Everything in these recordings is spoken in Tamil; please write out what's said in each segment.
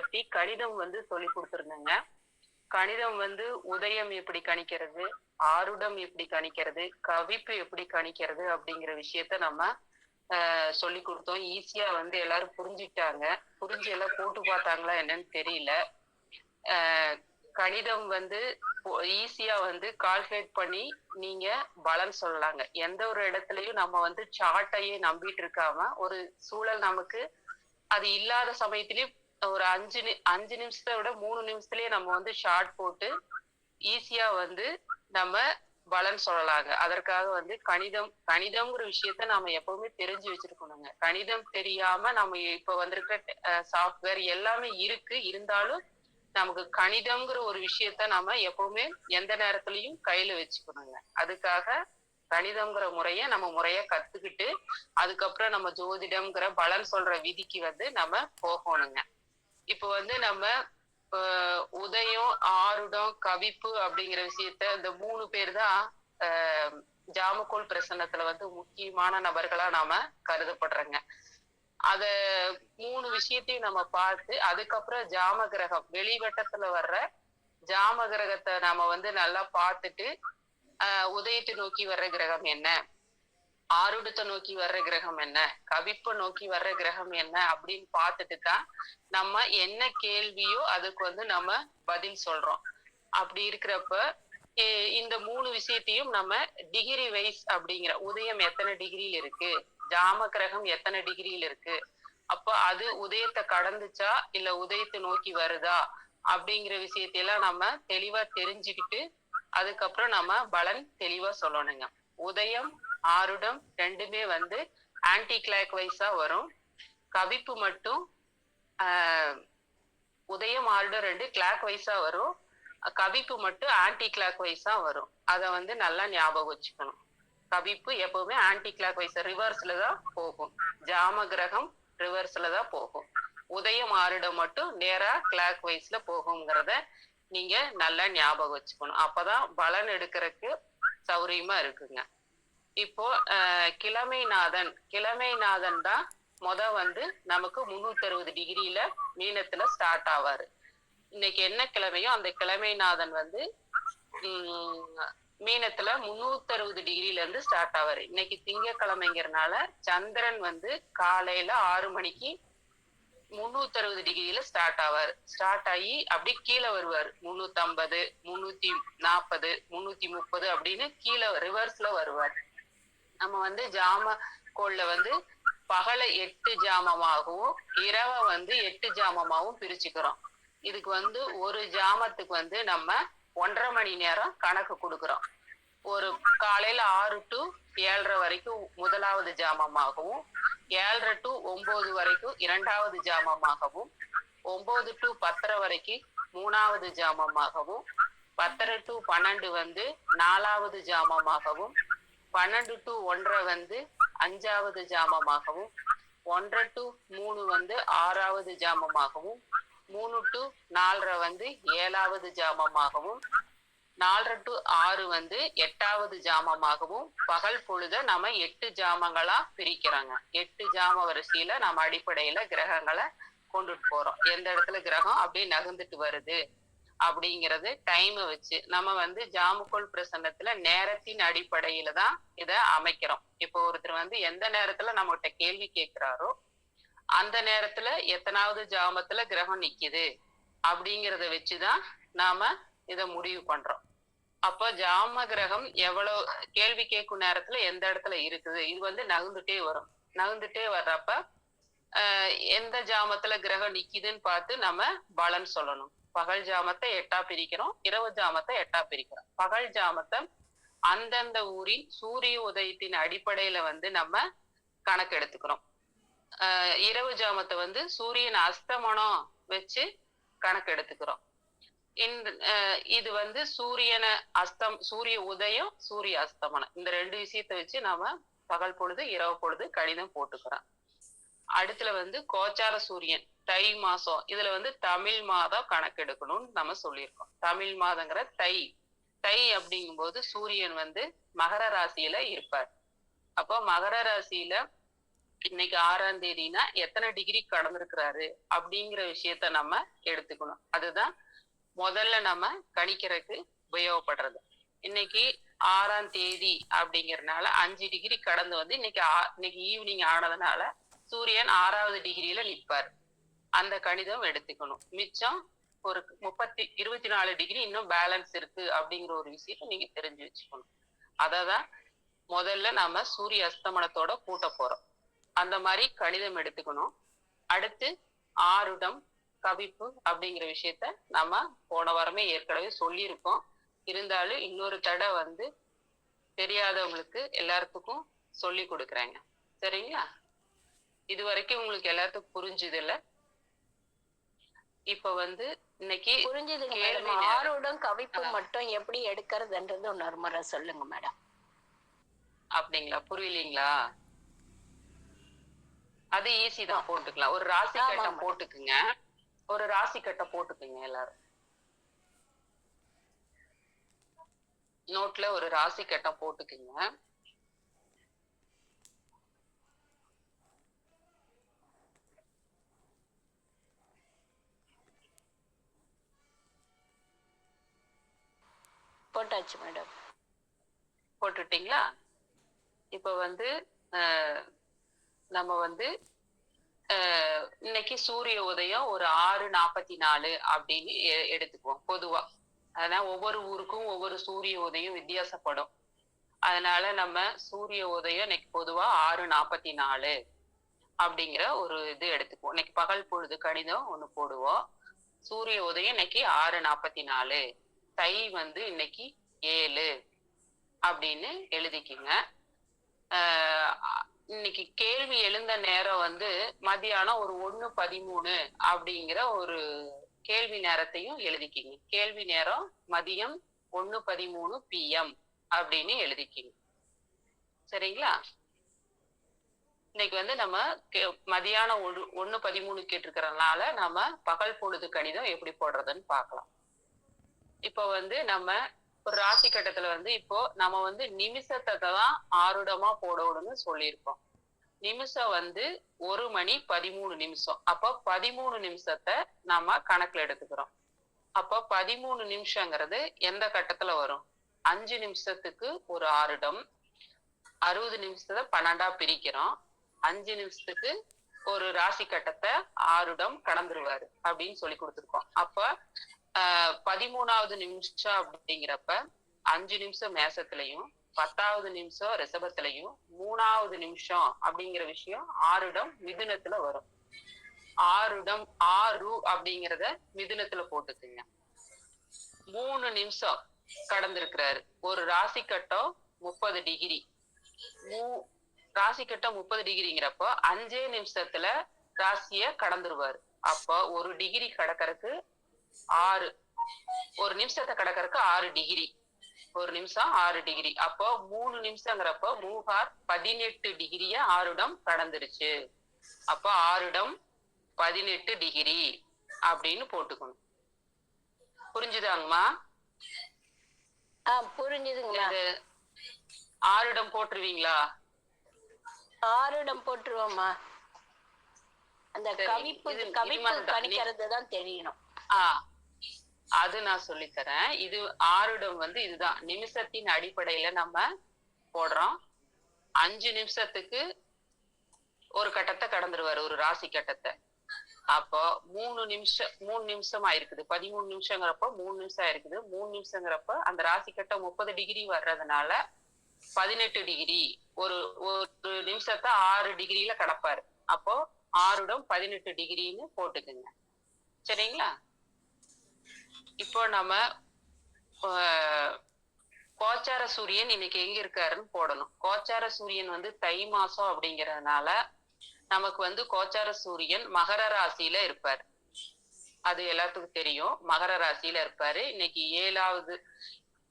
பத்தி கணிதம் வந்து சொல்லி கொடுத்துருந்தேங்க. கணிதம் வந்து உதயம் எப்படி கணிக்கிறது, ஆருடம் எப்படி கணிக்கிறது, கவிப்பு எப்படி கணிக்கிறது அப்படிங்கிற விஷயத்த நம்ம சொல்லி கொடுத்தோம். ஈஸியா வந்து எல்லாரும் புரிஞ்சுக்கிட்டாங்க. புரிஞ்சு எல்லாம் போட்டு பார்த்தாங்களா என்னன்னு தெரியல. கணிதம் வந்து ஈஸியா வந்து கால்குலேட் பண்ணி நீங்க பலன் சொல்லலாங்க. எந்த ஒரு இடத்துலயும் நம்ம வந்து சார்ட்டையே நம்பிட்டு இருக்காம, ஒரு சூழல் நமக்கு அது இல்லாத சமயத்திலயும் ஒரு 5 நிமிஷத்தை விட 3 நிமிஷத்துலயே நம்ம வந்து ஷார்ட் போட்டு ஈஸியா வந்து நம்ம பலன் சொல்லலாங்க. அதற்காக வந்து கணிதம்ங்கிற விஷயத்த நாம எப்பவுமே தெரிஞ்சு வச்சிருக்கணுங்க. கணிதம் தெரியாம நம்ம இப்ப வந்திருக்க சாஃப்ட்வேர் எல்லாமே இருக்கு. இருந்தாலும் நமக்கு கணிதம்ங்கிற ஒரு விஷயத்த நம்ம எப்பவுமே எந்த நேரத்திலையும் கையில வச்சுக்கணுங்க. அதுக்காக கணிதம்ங்கிற முறைய நம்ம முறையா கத்துக்கிட்டு அதுக்கப்புறம் நம்ம ஜோதிடம்ங்கிற பலன் சொல்ற விதிக்கு வந்து நம்ம போகணுங்க. இப்போ வந்து நம்ம உதயம், ஆருடம், கவிப்பு அப்படிங்கிற விஷயத்த இந்த 3 பேர் தான் ஜாமக்கோள் பிரசன்னத்துல வந்து முக்கியமான நபர்களா நாம கருதப்படுறோங்க. அத 3 விஷயத்தையும் நம்ம பார்த்து அதுக்கப்புறம் ஜாம கிரகம் வெளிவட்டத்துல வர்ற ஜாம கிரகத்தை நாம வந்து நல்லா பார்த்துட்டு உதயத்தை நோக்கி வர்ற கிரகம் என்ன, ஆருடத்தை நோக்கி வர்ற கிரகம் என்ன, கவிப்பை நோக்கி வர்ற கிரகம் என்ன அப்படின்னு பார்த்துட்டு தான் நம்ம என்ன கேள்வியோ அதுக்கு வந்து நம்ம பதில் சொல்றோம். அப்படி இருக்கிறப்ப இந்த 3 விஷயத்தையும் நம்ம டிகிரி வைஸ் அப்படிங்கிற உதயம் எத்தனை டிகிரியில் இருக்கு, ஜாம கிரகம் எத்தனை டிகிரியில் இருக்கு, அப்போ அது உதயத்தை கடந்துச்சா இல்ல உதயத்தை நோக்கி வருதா அப்படிங்கிற விஷயத்தையெல்லாம் நம்ம தெளிவா தெரிஞ்சுக்கிட்டு அதுக்கப்புறம் நம்ம பலன் தெளிவா சொல்லணுங்க. உதயம், ஆருடம் ரெண்டுமே வந்து ஆன்டி கிளாக் வைஸா வரும். கவிப்பு மட்டும் உதயம், ஆருடம் 2 கிளாக் வைஸா வரும். கவிப்பு மட்டும் ஆன்டி கிளாக் வைஸா வரும். அதை வந்து நல்லா ஞாபகம் வச்சுக்கணும். கவிப்பு எப்பவுமே ஆன்டி கிளாக் வைஸ் ரிவர்ஸ்ல தான் போகும். ஜாம கிரகம் ரிவர்ஸ்ல தான் போகும். உதயம், ஆருடம் மட்டும் நேரா கிளாக் வைஸ்ல போகுங்கிறத நீங்க நல்லா ஞாபகம் வச்சுக்கணும். அப்பதான் பலன் எடுக்கிறதுக்கு சௌரியமா இருக்குங்க. இப்போ கிழமைநாதன் தான் வந்து நமக்கு 360 டிகிரியில மீனத்துல ஸ்டார்ட் ஆவாரு. இன்னைக்கு என்ன கிழமையோ அந்த கிழமைநாதன் வந்து மீனத்துல 360 டிகிரில இருந்து ஸ்டார்ட் ஆவாரு. இன்னைக்கு திங்கக்கிழமைங்கிறதுனால சந்திரன் வந்து காலையில 6 மணிக்கு 360 டிகிரியில ஸ்டார்ட் ஆவாரு. ஸ்டார்ட் ஆகி அப்படி கீழே வருவாரு. 350, 340, 330 அப்படின்னு கீழே ரிவர்ஸ்ல வருவார். நம்ம வந்து ஜாம கோள்ல வந்து பகலை 8 ஜாமமாகவும் இரவை வந்து 8 ஜாமமாகவும் பிரிச்சுக்கிறோம். இதுக்கு வந்து ஒரு ஜாமத்துக்கு வந்து நம்ம 1.5 மணி நேரம் கணக்கு கொடுக்குறோம். ஒரு காலையில 6 to 7:30 வரைக்கும் முதலாவது ஜாமமாகவும், 7:30 to 9 வரைக்கும் 2வது ஜாமமாகவும், 9 to 10:30 வரைக்கும் 3வது ஜாமமாகவும், 10:30 to 12 வந்து 4வது ஜாமமாகவும், 12 to 1:30 வந்து 5வது ஜாமமாகவும், 1:30 to 3 வந்து 6வது ஜாமமாகவும், 3 to 4:30 வந்து 7வது ஜாமமாகவும், 4:30 to 6 வந்து 8வது ஜாமமாகவும் பகல் பொழுத நம்ம 8 ஜாமங்களா பிரிக்கிறாங்க. 8 ஜாம வரிசையில நம்ம அடிப்படையில கிரகங்களை கொண்டுட்டு போறோம். எந்த இடத்துல கிரகம் அப்படியே நகர்ந்துட்டு வருது அப்படிங்கிறது டைமை வச்சு நம்ம வந்து ஜாமக்கோள் பிரசன்னத்துல நேரத்தின் அடிப்படையில தான் இதை அமைக்கிறோம். இப்போ ஒருத்தர் வந்து எந்த நேரத்துல நம்மகிட்ட கேள்வி கேட்கிறாரோ அந்த நேரத்துல எத்தனாவது ஜாமத்துல கிரகம் நிக்குது அப்படிங்கிறத வச்சுதான் நாம இதை முடிவு பண்றோம். அப்ப ஜாம கிரகம் எவ்வளவு கேள்வி கேட்கும் நேரத்துல எந்த இடத்துல இருக்குது இது வந்து நகர்ந்துட்டே வர்றப்ப எந்த ஜாமத்துல கிரகம் நிக்குதுன்னு பார்த்து நம்ம பலன் சொல்லணும். பகல் ஜாமத்தை 8ஆ பிரிக்கிறோம், இரவு ஜாமத்தை 8ஆ பிரிக்கிறோம். பகல் ஜாமத்தை அந்தந்த ஊரின் சூரிய உதயத்தின் அடிப்படையில வந்து நம்ம கணக்கு எடுத்துக்கிறோம். இரவு ஜாமத்தை வந்து சூரியன் அஸ்தமனம் வச்சு கணக்கு எடுத்துக்கிறோம். இது வந்து சூரிய உதயம், சூரிய அஸ்தமனம் இந்த 2 விஷயத்த வச்சு நாம பகல் பொழுது இரவு பொழுது கணிதம் போட்டுக்கிறோம். அடுத்துல வந்து கோச்சார சூரியன் தை மாசம் இதுல வந்து தமிழ் மாதம் கணக்கு எடுக்கணும்னு நம்ம சொல்லியிருக்கோம். தமிழ் மாதங்கிற தை அப்படிங்கும்போது சூரியன் வந்து மகர ராசியில இருப்பார். அப்போ மகர ராசியில இன்னைக்கு 6ஆம் தேதினா எத்தனை டிகிரி கடந்திருக்கிறாரு அப்படிங்கிற விஷயத்த நம்ம எடுத்துக்கணும். அதுதான் முதல்ல நம்ம கணிக்கிறதுக்கு உபயோகப்படுறது. இன்னைக்கு 6ஆம் தேதி அப்படிங்கறதுனால 5 டிகிரி கடந்து வந்து இன்னைக்கு ஈவினிங் ஆனதுனால சூரியன் 6வது டிகிரியில நிற்பார். அந்த கணிதம் எடுத்துக்கணும். மிச்சம் ஒரு 24 டிகிரி இன்னும் பேலன்ஸ் இருக்கு அப்படிங்கிற ஒரு விஷயத்த நீங்க தெரிஞ்சு வச்சுக்கணும். அததான் முதல்ல நாம சூரிய அஸ்தமனத்தோட கூட்ட போறோம். அந்த மாதிரி கணிதம் எடுத்துக்கணும். அடுத்து ஆருடம் கவிப்பு அப்படிங்கிற விஷயத்த நம்ம போன வாரமே ஏற்கனவே சொல்லியிருக்கோம். இருந்தாலும் இன்னொரு தடவை வந்து தெரியாதவங்களுக்கு எல்லாத்துக்கும் சொல்லி கொடுக்குறாங்க. சரிங்களா? இது வரைக்கும் உங்களுக்கு எல்லாத்துக்கும் புரிஞ்சுது இல்ல? இப்ப வந்து இன்னைக்கு புரிஞ்சுதுங்க மேடம். ஆருடம் கவிப்பு மட்டும் எப்படி எடுக்கிறதுன்றது இன்னொரு முறை சொல்லுங்க மேடம். அப்படிங்களா? புரியலீங்களா? அது ஈஸி தான், போட்டுக்கலாம். ஒரு ராசி கட்டம் போட்டுக்குங்க. ஒரு ராசி கட்டம் போட்டுக்குங்க. எல்லாரும் நோட்ல ஒரு ராசி கட்டம் போட்டுக்குங்க. போட்டாச்சு மேடம். போட்டுட்டீங்களா? இப்ப வந்து நம்ம வந்து இன்னைக்கு சூரிய உதயம் ஒரு 6:44 அப்படின்னு எடுத்துக்குவோம் பொதுவா. அதனால ஒவ்வொரு ஊருக்கும் ஒவ்வொரு சூரிய உதயம் வித்தியாசப்படும். அதனால நம்ம சூரிய உதயம் இன்னைக்கு பொதுவா 6:44 அப்படிங்கிற ஒரு இது எடுத்துக்குவோம். இன்னைக்கு பகல் பொழுது கணிதம் ஒண்ணு போடுவோம். சூரிய உதயம் இன்னைக்கு 6:44, தை வந்து இன்னைக்கு 7 அப்படின்னு எழுதிக்கிங்க. இன்னைக்கு கேள்வி எழுந்த நேரம் வந்து மதியானம் ஒரு 1:13 அப்படிங்கிற ஒரு கேள்வி நேரத்தையும் எழுதிக்கிங்க. கேள்வி நேரம் மதியம் 1:13 PM அப்படின்னு எழுதிக்கிங்க. சரிங்களா? இன்னைக்கு வந்து நம்ம மதியானம் 1:13 கேட்டிருக்கிறதுனால நம்ம பகல் பொழுது கணிதம் எப்படி போடுறதுன்னு பார்க்கலாம். இப்ப வந்து நம்ம ஒரு ராசி கட்டத்துல வந்து இப்போ நம்ம வந்து நிமிஷத்தை தான் ஆருடமா போடணும்னு சொல்லியிருக்கோம். நிமிஷம் வந்து 1:13. அப்போ 13 நிமிஷத்தை நாம கணக்குல எடுத்துக்கிறோம். அப்போ 13 நிமிஷங்கிறது எந்த கட்டத்துல வரும்? 5 நிமிஷத்துக்கு ஒரு ஆருடம். 60 நிமிஷத்தை 12ஆ பிரிக்கிறோம். 5 நிமிஷத்துக்கு ஒரு ராசி கட்டத்தை ஆருடம் கடந்துருவாரு அப்படின்னு சொல்லி கொடுத்துருக்கோம். அப்ப 13வது நிமிஷம் அப்படிங்கிறப்ப 5 நிமிஷம் மேசத்திலையும் 10வது நிமிஷம் ரிஷபத்திலையும் 3வது நிமிஷம் அப்படிங்கிற விஷயம் ஆருடம் மிதுனத்துல வரும். ஆருடம் ஆறு அப்படிங்கிறத மிதுனத்துல போட்டுக்குங்க. 3 நிமிஷம் கடந்திருக்கிறாரு. ஒரு ராசி கட்டம் 30 டிகிரி. ராசி கட்டம் 30 டிகிரிங்கிறப்போ 5 நிமிஷத்துல ராசிய கடந்துருவாரு. அப்போ ஒரு டிகிரி கடக்கறதுக்கு 6, ஒரு நிமிஷத்தை கடக்கறதுக்கு 6 டிகிரி. ஒரு நிமிஷம் 6 டிகிரி. அப்போ 3 நிமிஷங்கிறப்போ 18 டிகிரிய ஆருடம் கடந்துருச்சு. அப்போ ஆருடம் 18 டிகிரி அப்படின்னு போட்டுக்கணும். புரிஞ்சுதாங்கம்மா? புரிஞ்சுதுங்க. ஆருடம் போட்டுருவீங்களா? ஆருடம் போட்டுருவோம்மா. அந்த கவிப்பு கணிக்கிறது தான் தெரியணும். அது நான் சொல்லித்தரேன். இது ஆருடம் வந்து இதுதான் நிமிஷத்தின் அடிப்படையில நம்ம போடுறோம். 5 நிமிஷத்துக்கு ஒரு கட்டத்தை கடந்துருவாரு, ஒரு ராசி கட்டத்தை. அப்போ 3 நிமிஷம் ஆயிருக்குது. 13 நிமிஷங்கிறப்ப 3 நிமிஷம் ஆயிருக்குது. 3 நிமிஷங்கிறப்ப அந்த ராசி கட்டம் 30 டிகிரி வர்றதுனால 18 டிகிரி. ஒரு நிமிஷத்தை 6 டிகிரியில கடப்பாரு. அப்போ ஆருடம் 18 டிகிரின்னு போட்டுக்குங்க. சரிங்களா? இப்போ நம்ம கோச்சார சூரியன் இன்னைக்கு எங்க இருக்காருன்னு போடணும். கோச்சார சூரியன் வந்து தை மாசம் அப்படிங்கறதுனால நமக்கு வந்து கோச்சார சூரியன் மகர ராசியில இருப்பாரு. அது எல்லாத்துக்கும் தெரியும். மகர ராசியில இருப்பாரு. இன்னைக்கு 7வது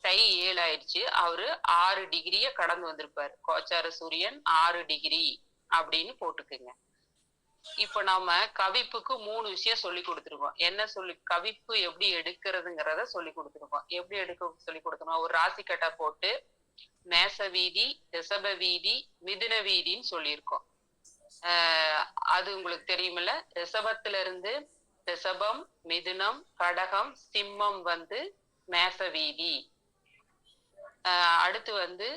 தை 7 ஆயிடுச்சு. அவரு 6 டிகிரிய கடந்து வந்திருப்பாரு. கோச்சார சூரியன் 6 டிகிரி அப்படின்னு போட்டுக்குங்க. இப்ப நாம கவிப்புக்கு 3 விஷயம் சொல்லி கொடுத்துருக்கோம். என்ன கவிப்பு எப்படி எடுக்கிறதுங்கிறத சொல்லி கொடுத்துருக்கோம். எப்படி எடுக்க சொல்லி கொடுத்துருக்கோம்? ஒரு ராசி கட்டை போட்டு மேச வீதி, ரிஷப வீதி, மிதுன வீதின்னு சொல்லியிருக்கோம். அது உங்களுக்கு தெரியுமில்ல. ரிஷபத்துல இருந்து ரிஷபம், மிதுனம், கடகம், சிம்மம் வந்து மேச வீதி. அடுத்து வந்து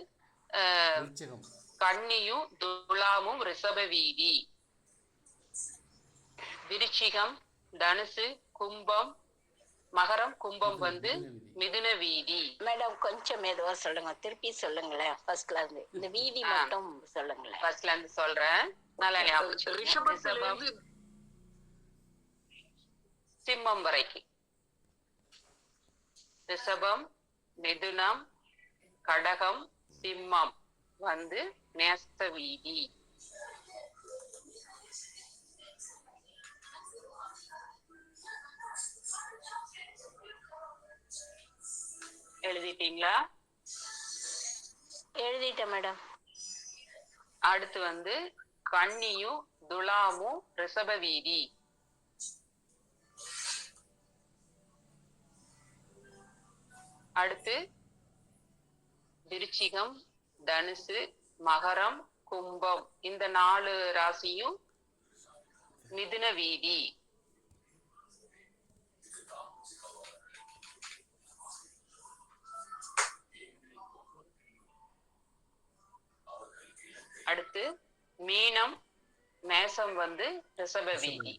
விருச்சிகம், கன்னியும் துலாமும் ரிஷப வீதி. விருச்சிகம், தனுசு, கும்பம், மகரம், கும்பம் வந்து மிதுன வீதி. மேடம் கொஞ்சம் மெதுவா சொல்லுங்க, திருப்பி சொல்லுங்களேன். ஃபர்ஸ்ட்ல இருந்து இந்த வீதி மட்டும் சொல்லுங்களேன். ஃபர்ஸ்ட்ல இருந்து சொல்றேன், நல்லா ஞாபகம். ரிஷபம் சிம்மம் வரைக்கும். ரிஷபம், மிதுனம், கடகம், சிம்மம் வந்து மேச வீதி. எழுதிட்டீங்களா? எழுதிட்டேன் மேடம். அடுத்து வந்து கன்னியும் துலாமும் ரிஷப வீதி. அடுத்து விருச்சிகம், தனுசு, மகரம், கும்பம் இந்த 4 ராசியும் மிதுன வீதி. அடுத்து மீனம், மேசம் வந்து ரிஷப வீதி.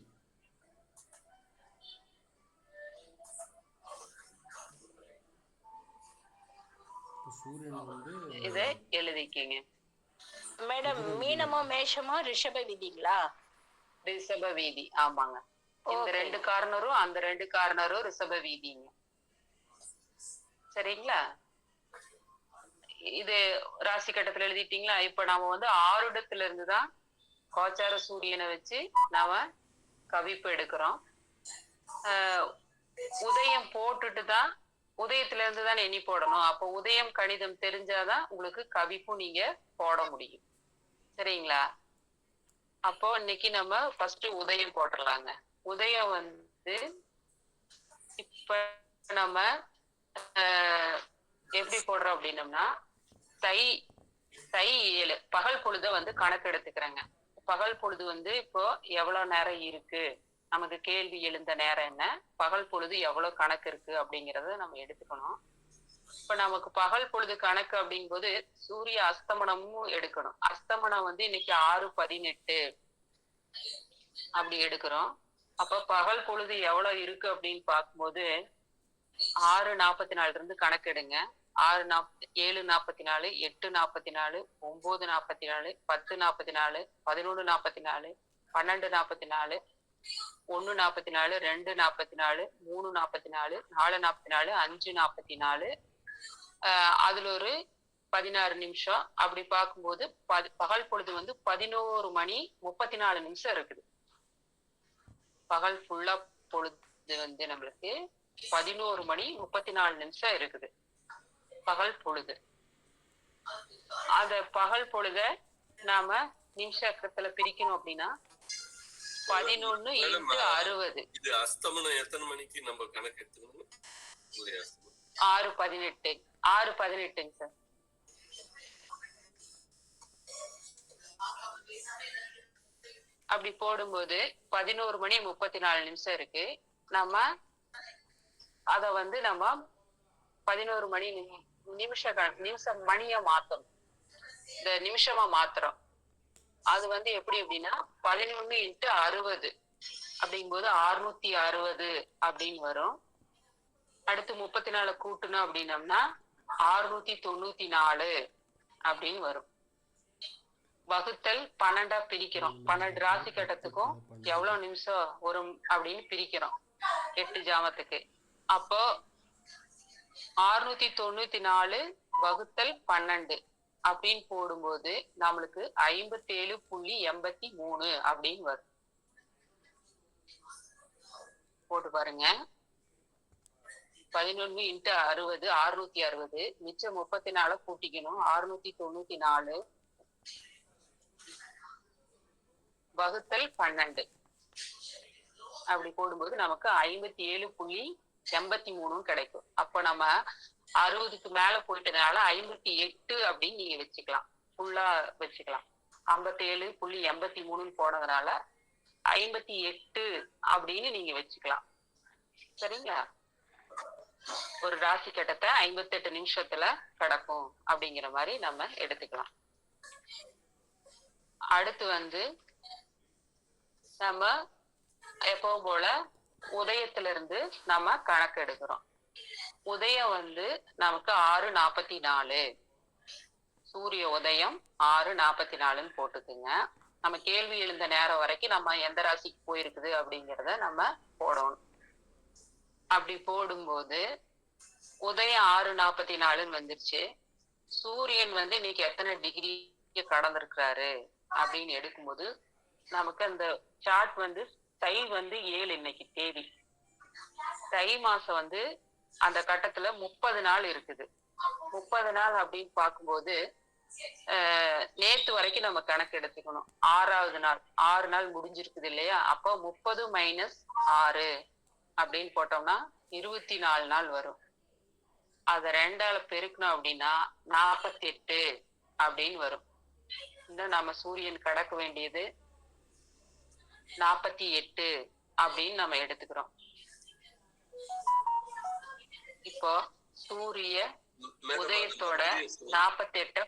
சூரியன் வந்து இதை எழுதிக்கங்க மேடம். மீனமோ மேஷமோ ரிஷப வீதிங்களா? ரிஷப வீதி, ஆமாங்க. இந்த 2 கார்னரும் அந்த 2 கார்னரும் ரிஷப வீதிங்க. சரிங்களா? இது ராசி கட்டத்துல எழுதிட்டீங்களா? இப்ப நாம வந்து ஆருடத்துல இருந்துதான் கோச்சார சூரியனை வச்சு நாம கவிப்பு எடுக்கிறோம். உதயம் போட்டுட்டு தான், உதயத்துல இருந்து தான் எண்ணி போடணும். அப்போ உதயம் கணிதம் தெரிஞ்சாதான் உங்களுக்கு கவிப்பும் நீங்க போட முடியும். சரிங்களா? அப்போ இன்னைக்கு நம்ம ஃபர்ஸ்ட் உதயம் போட்டுடலாங்க. உதயம் வந்து இப்ப நம்ம எப்படி போடுறோம் அப்படின்னம்னா, தை 7 பகல் பொழுத வந்து கணக்கு எடுத்துக்கிறேங்க. பகல் பொழுது வந்து இப்போ எவ்வளவு நேரம் இருக்கு, நமக்கு கேள்வி எழுந்த நேரம் என்ன, பகல் பொழுது எவ்வளவு கணக்கு இருக்கு அப்படிங்கறத நம்ம எடுத்துக்கணும். இப்ப நமக்கு பகல் பொழுது கணக்கு அப்படிங்கும்போது சூரிய அஸ்தமனமும் எடுக்கணும். அஸ்தமனம் வந்து இன்னைக்கு 6:18 அப்படி எடுக்கிறோம். அப்ப பகல் பொழுது எவ்வளவு இருக்கு அப்படின்னு பார்க்கும்போது 6:44 இருந்து கணக்கெடுங்க. 7:44, 8:44, 9:44, 10:44, 11:44, 12:44, 1:44, 2:44, 3:44, 4:44, 5:44, அதுல ஒரு 16 நிமிஷம். அப்படி பார்க்கும்போது பகல் பொழுது வந்து 11:34 இருக்குது. பகல் ஃபுல்லா பொழுது வந்து நம்மளுக்கு 11:34 இருக்குது பகல் பொழுது. அத பகல் பொழுத நாம நிமிஷத்துல பிரிக்கணும் அப்படின்னா 11 × 60. இது அஸ்தமனம் எத்தனை மணிக்கு நம்ம கணக்கு எடுத்துக்கணும்? 6:18 6:18 சார். அப்படி போடும்போது 11:34 இருக்கு. நம்ம அத வந்து நம்ம 11 நிமிஷம் மணியா மாத்தணும். இந்த நிமிஷமா மாத்துறோம். அது வந்து எப்படி அப்படின்னா 11 × 60 அப்படிங்கும்போது 660 அப்படின்னு வரும். அடுத்து 34 கூட்டணும் அப்படின்னம்னா 694 அப்படின்னு வரும். வகுத்தல் 12 பிரிக்கிறோம். 12 ராசி கட்டத்துக்கும் எவ்வளவு நிமிஷம் வரும் அப்படின்னு பிரிக்கிறோம் 8 ஜாமத்துக்கு. அப்போ 694 வகுத்தல் 12 அப்படின்னு போடும்போது நம்மளுக்கு 57.83 அப்படின்னு வரும். போட்டு பாருங்க. 11 × 60 660, மிச்சம் 34 கூட்டிக்கணும். 694 வகுத்தல் 12 அப்படி போடும்போது நமக்கு 57.83 கிடைக்கும். அப்ப நம்ம 60க்கு மேல போயிட்டதுனால 58 அப்படின்னு நீங்க வச்சுக்கலாம், ஃபுல்லா வச்சுக்கலாம். 57.83 போனதுனால 58 அப்படின்னு நீங்க வச்சுக்கலாம். சரிங்களா? ஒரு ராசி கட்டத்தை 58 நிமிஷத்துல கடக்கும் அப்படிங்கிற மாதிரி நம்ம எடுத்துக்கலாம். அடுத்து வந்து நம்ம எப்பவும் போல உதயத்துல இருந்து நம்ம கணக்கு எடுக்கிறோம். உதயம் வந்து நமக்கு 6:44, சூரிய உதயம் 6:44 போட்டுக்குங்க. நம்ம கேள்வி எழுந்த நேரம் வரைக்கும் நம்ம எந்த ராசிக்கு போயிருக்குது அப்படிங்கிறத நம்ம போடணும். அப்படி போடும்போது உதயம் 6:44 வந்துருச்சு. சூரியன் வந்து இன்னைக்கு எத்தனை டிகிரி கடந்திருக்கிறாரு அப்படின்னு எடுக்கும்போது நமக்கு அந்த சார்ட் வந்து தை வந்து 7 இன்னைக்கு தேதி. தை மாசம் வந்து அந்த கட்டத்துல 30 நாள் இருக்குது. 30 நாள் அப்படின்னு பார்க்கும்போது நேத்து வரைக்கும் நம்ம கணக்கு எடுத்துக்கணும். 6வது நாள், 6 நாள் முடிஞ்சிருக்குது இல்லையா? அப்போ 30 - 6 அப்படின்னு போட்டோம்னா 24 நாள் வரும். அதை 2ஆல பெருக்கணும் அப்படின்னா 48 அப்படின்னு வரும். இன்னும் நம்ம சூரியன் கடக்க வேண்டியது 48 அப்படின்னு நம்ம எடுத்துக்கிறோம். இப்போ சூரிய உதயத்தோட 48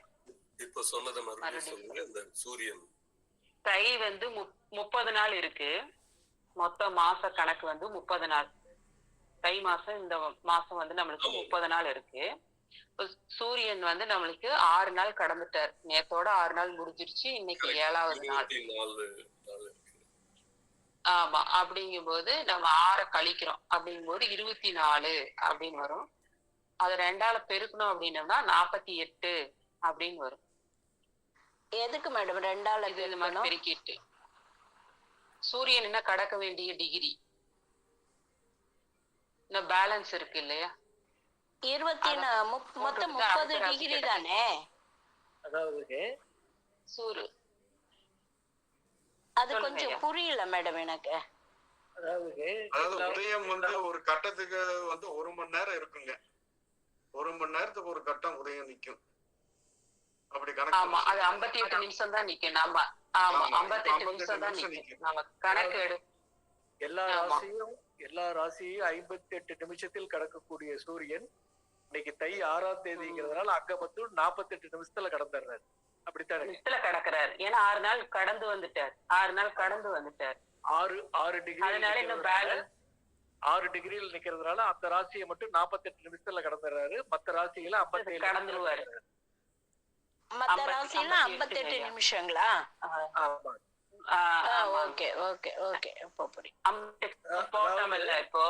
இப்ப சொன்னதை மறுபடியும் சொல்லுங்க. இந்த சூரியன் தை வந்து 30 நாள் இருக்கு. மொத்த மாச கணக்கு வந்து 30 நாள். தை மாசம் இந்த மாசம் வந்து நம்மளுக்கு 30 நாள் இருக்கு. சூரியன் வந்து நம்மளுக்கு 6 நாள் கடந்துட்டார். நேத்தோட 6 நாள் முடிஞ்சிருச்சு. இன்னைக்கு 7வது நாள். ஆமா. அப்படிங்கும்போது நம்ம 6 கழிக்கிறோம். அப்படிங்கும்போது 24 அப்படின்னு வரும். அதை 2ஆல பெருக்கணும் அப்படின்னோம்னா 48 அப்படின்னு வரும். எதுக்கு மேடம் 2ஆல இது மாதிரி பெருக்கிட்டு சூரியன் என்ன கடக்க வேண்டிய டிகிரி இன்னும் பேலன்ஸ் இருக்கு இல்லையா? மொத்தம் 30 டிகிரி தானே? அதாவது அது கொஞ்சம் புரியல மேடம் எனக்கு. அதாவது உதயம் வந்து ஒரு கட்டத்துக்கு வந்து 1 மணி நேரம் இருக்குங்க. 1 மணி நேரத்துக்கு ஒரு கட்டம் உதயம் நிக்கும். அப்படி கணக்கு. ஆமா, அது 58 நிமிஷம் தான் நிக்கும். நம்ம ஆமா 58 நிமிஷம் தான் நிக்கும். நம்ம கணக்கு எல்லா ராசியும் 58 நிமிஷத்தில் கடக்கக்கூடிய சூரியன் இன்னைக்கு தை 6ஆம் தேதிங்கிறதுனால அங்க மட்டும் 48 நிமிஷத்துல கடந்துடுறாரு. அப்படித்தானே? நிமிஷத்துல கடக்குறாரு. ஏன்னா 6 நாள் கடந்து வந்துட்டார். 6 நாள் கடந்து வந்துட்டார். 6 டிகிரி. அதனால இன்னும் பேலன்ஸ் 6 டிகிரியில் நிக்கிறதுனால அந்த ராசியை மட்டும் 48 நிமிஷத்துல கடந்துடுறாரு. மத்த ராசிகளை 57 கடந்துருவாரு. மத்த ராசியில 58 நிமிஷங்களா? Okay okay okay. இப்போ புரியும். இப்போ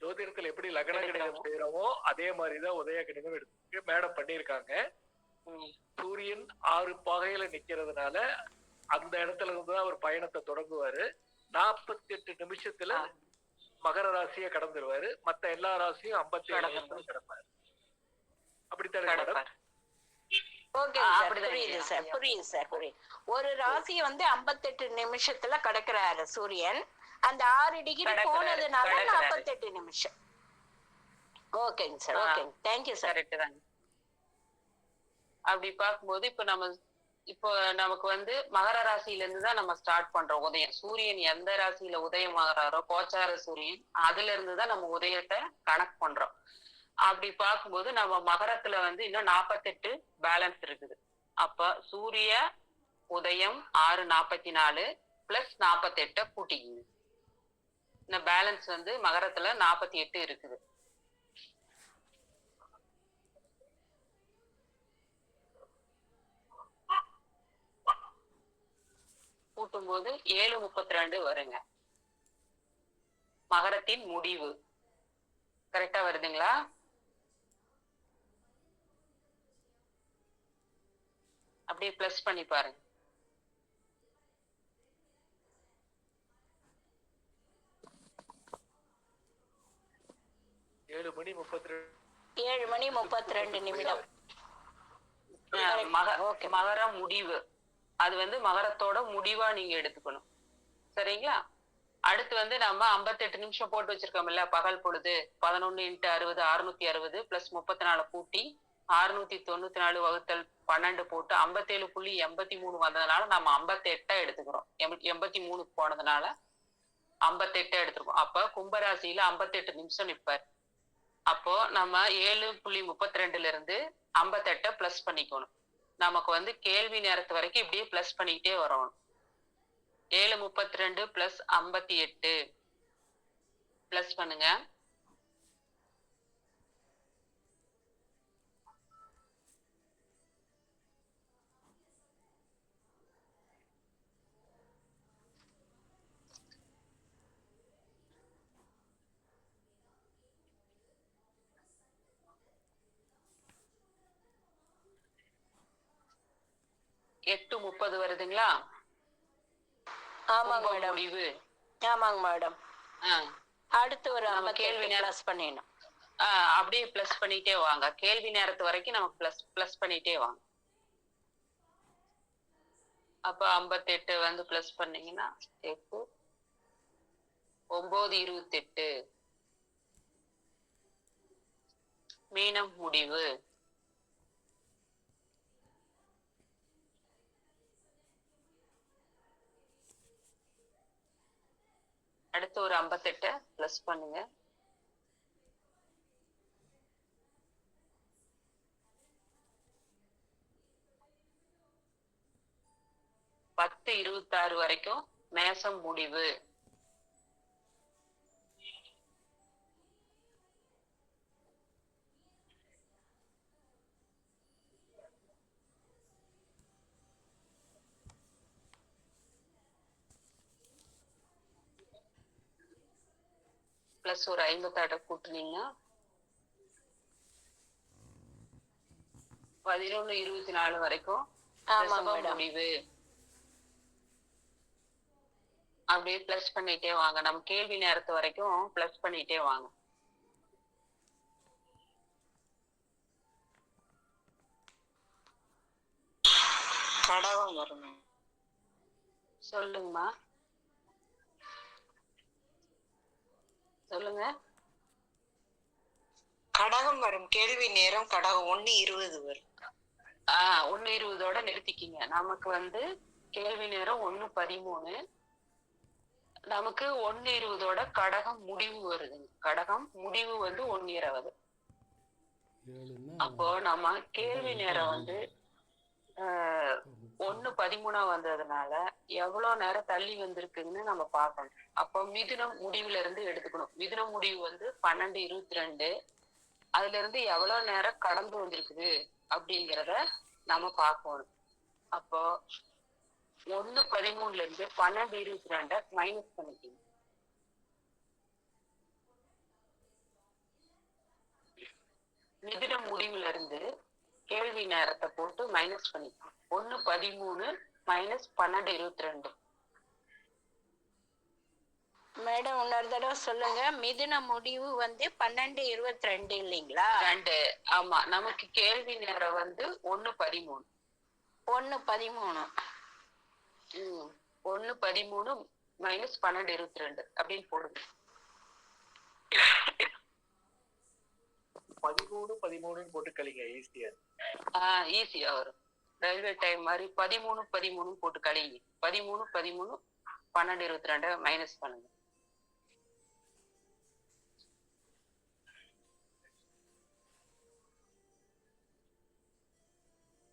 ஜோதிடத்துல எப்படி லக்ன கணிதம் செய்யறோமோ அதே மாதிரிதான் உதய கணிதம் எடுத்து மேடம் பண்ணிருக்காங்க. சூரியன் 6 பாகையில நிக்கிறதுனால அந்த இடத்துல இருந்துதான் அவர் பயணத்தை தொடங்குவாரு. 48 நிமிஷத்துல மகர ராசியை கடந்துருவாரு. மத்த எல்லா ராசியும் 57 நிமிஷம் கடப்பாரு. அப்படித்தானே மேடம்? ஓகே சார், புரியுது சார், புரியுது சார், புரியுது. ஒரு ராசியை வந்து 58 நிமிஷத்துல கடக்குறாரு சூரியன். அந்த 6 டிகிரி போனதுனால 48 நிமிஷம். ஓகேங்க சார், ஓகேங்க. Thank you sir. கரெக்ட் தாங்க. அப்படி பார்க்கும்போது இப்போ நமக்கு வந்து மகர ராசியில இருந்து தான் நம்ம ஸ்டார்ட் பண்றோம் உதயம். சூரியன் எந்த ராசியில உதயம் ஆகிறாரோ கோச்சார சூரியன், அதுல இருந்து தான் நம்ம உதயத்தை கணக்கு பண்றோம். அப்படி பார்க்கும்போது நம்ம மகரத்துல வந்து இன்னும் 48 பேலன்ஸ் இருக்குது. அப்ப சூரிய உதயம் 6:44 பிளஸ் 48 கூட்டிக்குங்க. இந்த பேலன்ஸ் வந்து மகரத்துல 48 இருக்குது. கூட்டும்போது 7:32 வருங்க. மகரத்தின் முடிவு கரெக்டா வருதுங்களா? அப்படியே பிளஸ் பண்ணி பாருங்க. ஏழு மணி 32 நிமிடம். மகரம் முடிவு. அது வந்து மகரத்தோட முடிவா நீங்க எடுத்துக்கணும். சரிங்களா? அடுத்து வந்து நம்ம 58 நிமிஷம் போட்டு வச்சிருக்கோம் இல்ல, பகல் பொழுது 11 × 60 660 பிளஸ் 34 கூட்டி 694 வகுத்தல் 12 போட்டு 57.83 வந்ததுனால நம்ம 58 எடுத்துக்கிறோம். 83 போனதுனால 58 எடுத்துருக்கோம். அப்ப கும்பராசியில 58 நிமிஷம் நிப்பார். அப்போ நம்ம 7.32 இருந்து 58 பிளஸ் பண்ணிக்கணும். நமக்கு வந்து கேள்வி நேரத்து வரைக்கும் இப்படியே பிளஸ் பண்ணிக்கிட்டே வரணும். 7.32 பிளஸ் 58 பிளஸ் பண்ணுங்க. எட்டு 30 வருதுங்களா? ஆமாங்க மேடம். முடிவு. ஆமாங்க மேடம். அடுத்து ஒரு நம்ம கேள்வி பிளஸ் பண்ணிடணும். அப்படியே பிளஸ் பண்ணிட்டே வாங்க. கேள்வி நேரத்து வரைக்கும் நம்ம பிளஸ் பண்ணிட்டே வாங்க. அப்ப 58 வந்து பிளஸ் பண்ணீங்கன்னா 8 9 28 மீனம் முடிவு. அடுத்து ஒரு 58 பிளஸ் பண்ணுங்க. பத்து 26 வரைக்கும் மேசம் முடிவு. பிளஸ் ஒரு 56 கூட்டுனீங்கன்னா 11-24 வரைக்கும் முடிவு. அப்படியே பிளஸ் பண்ணிட்டே வாங்க. நம்ம கேள்வி நேரத்து வரைக்கும் பிளஸ் பண்ணிட்டே வாங்க. கடகம் வரணும். சொல்லுங்கம்மா. சொல்லுங்க. கடகம் வரும். கேள்வி நேரம் கடகம் 1:20 வரும். 1:20 நிறுத்திக்கிங்க. நமக்கு வந்து கேள்வி நேரம் 1:13. நமக்கு 1:20 கடகம் முடிவு வருதுங்க. கடகம் முடிவு வந்து 1:20. அப்போ நம்ம கேள்வி நேரம் வந்து 1:13 வந்ததுனால எவ்வளவு நேரம் தள்ளி வந்திருக்குன்னு நம்ம பார்க்கணும். அப்போ மிதுனம் முடிவுல இருந்து எடுத்துக்கணும். மிதுனம் முடிவு வந்து 12:22. அதுல இருந்து எவ்வளவு நேரம் கடந்து வந்திருக்குது அப்படிங்கிறத நம்ம பார்க்கணும். அப்போ 1:13 இருந்து 12:22 மைனஸ் பண்ணிக்கணும். மிதுனம் முடிவுல இருந்து கேள்வி நேரத்தை போட்டு மைனஸ் பண்ணிக்கணும். 1:13 மைனஸ் 12:22. மேடம் இன்னொரு தடவை சொல்லுங்க. மிதுன முடிவு வந்து 12:22 இல்லைங்களா? 2. ஆமா, நமக்கு கேள்வி நேரம் வந்து 1:13. 1:13. 1:13 மைனஸ் 12:22 அப்படின்னு போடுங்க. 13 போட்டு கழிங்க. ஈஸியா ஈஸியா வரும். ரயில்வே டைம் மாதிரி 13 போட்டு கழிங்க. 13 12:22 மைனஸ் பண்ணுங்க.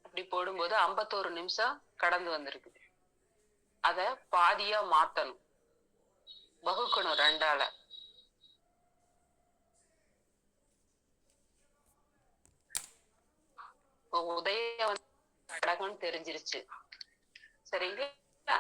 அப்படி போடும்போது 51 நிமிஷம் கடந்து வந்திருக்கு. அத பாதியா மாத்தணும். வகுக்கணும் 2ஆல. உதய வந்து கடகம்னு தெரிஞ்சிருச்சு. சரிங்களா?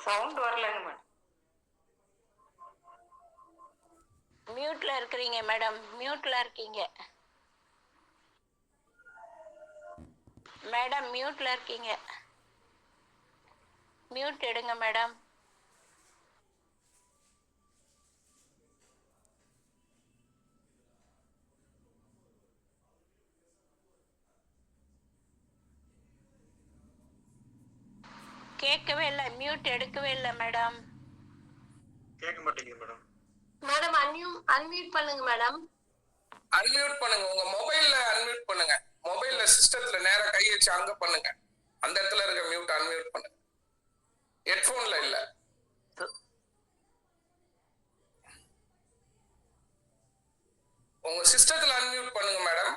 சவுண்ட் வரலங்க மேடம். மியூட்ல இருக்கிறீங்க மேடம். மியூட்ல இருக்கீங்க மேடம். மியூட்ல இருக்கீங்க. மியூட் எடுங்க மேடம். கேட்கவே இல்லை, மியூட் எடுக்கவே இல்லை மேடம். கேட்க மாட்டேங்குது மேடம். மேடம் அன்மியூட் பண்ணுங்க மேடம். அன்மியூட் பண்ணுங்க, உங்க மொபைல்ல அன்மியூட் பண்ணுங்க. மொபைல்ல சிஸ்டத்துல நேரா கை வச்சு அங்க பண்ணுங்க. அந்த இடத்துல இருக்க மியூட் அன்மியூட் பண்ணுங்க. ஹெட்போன்ல இல்ல. உங்க சிஸ்டத்துல அன்மியூட் பண்ணுங்க மேடம்.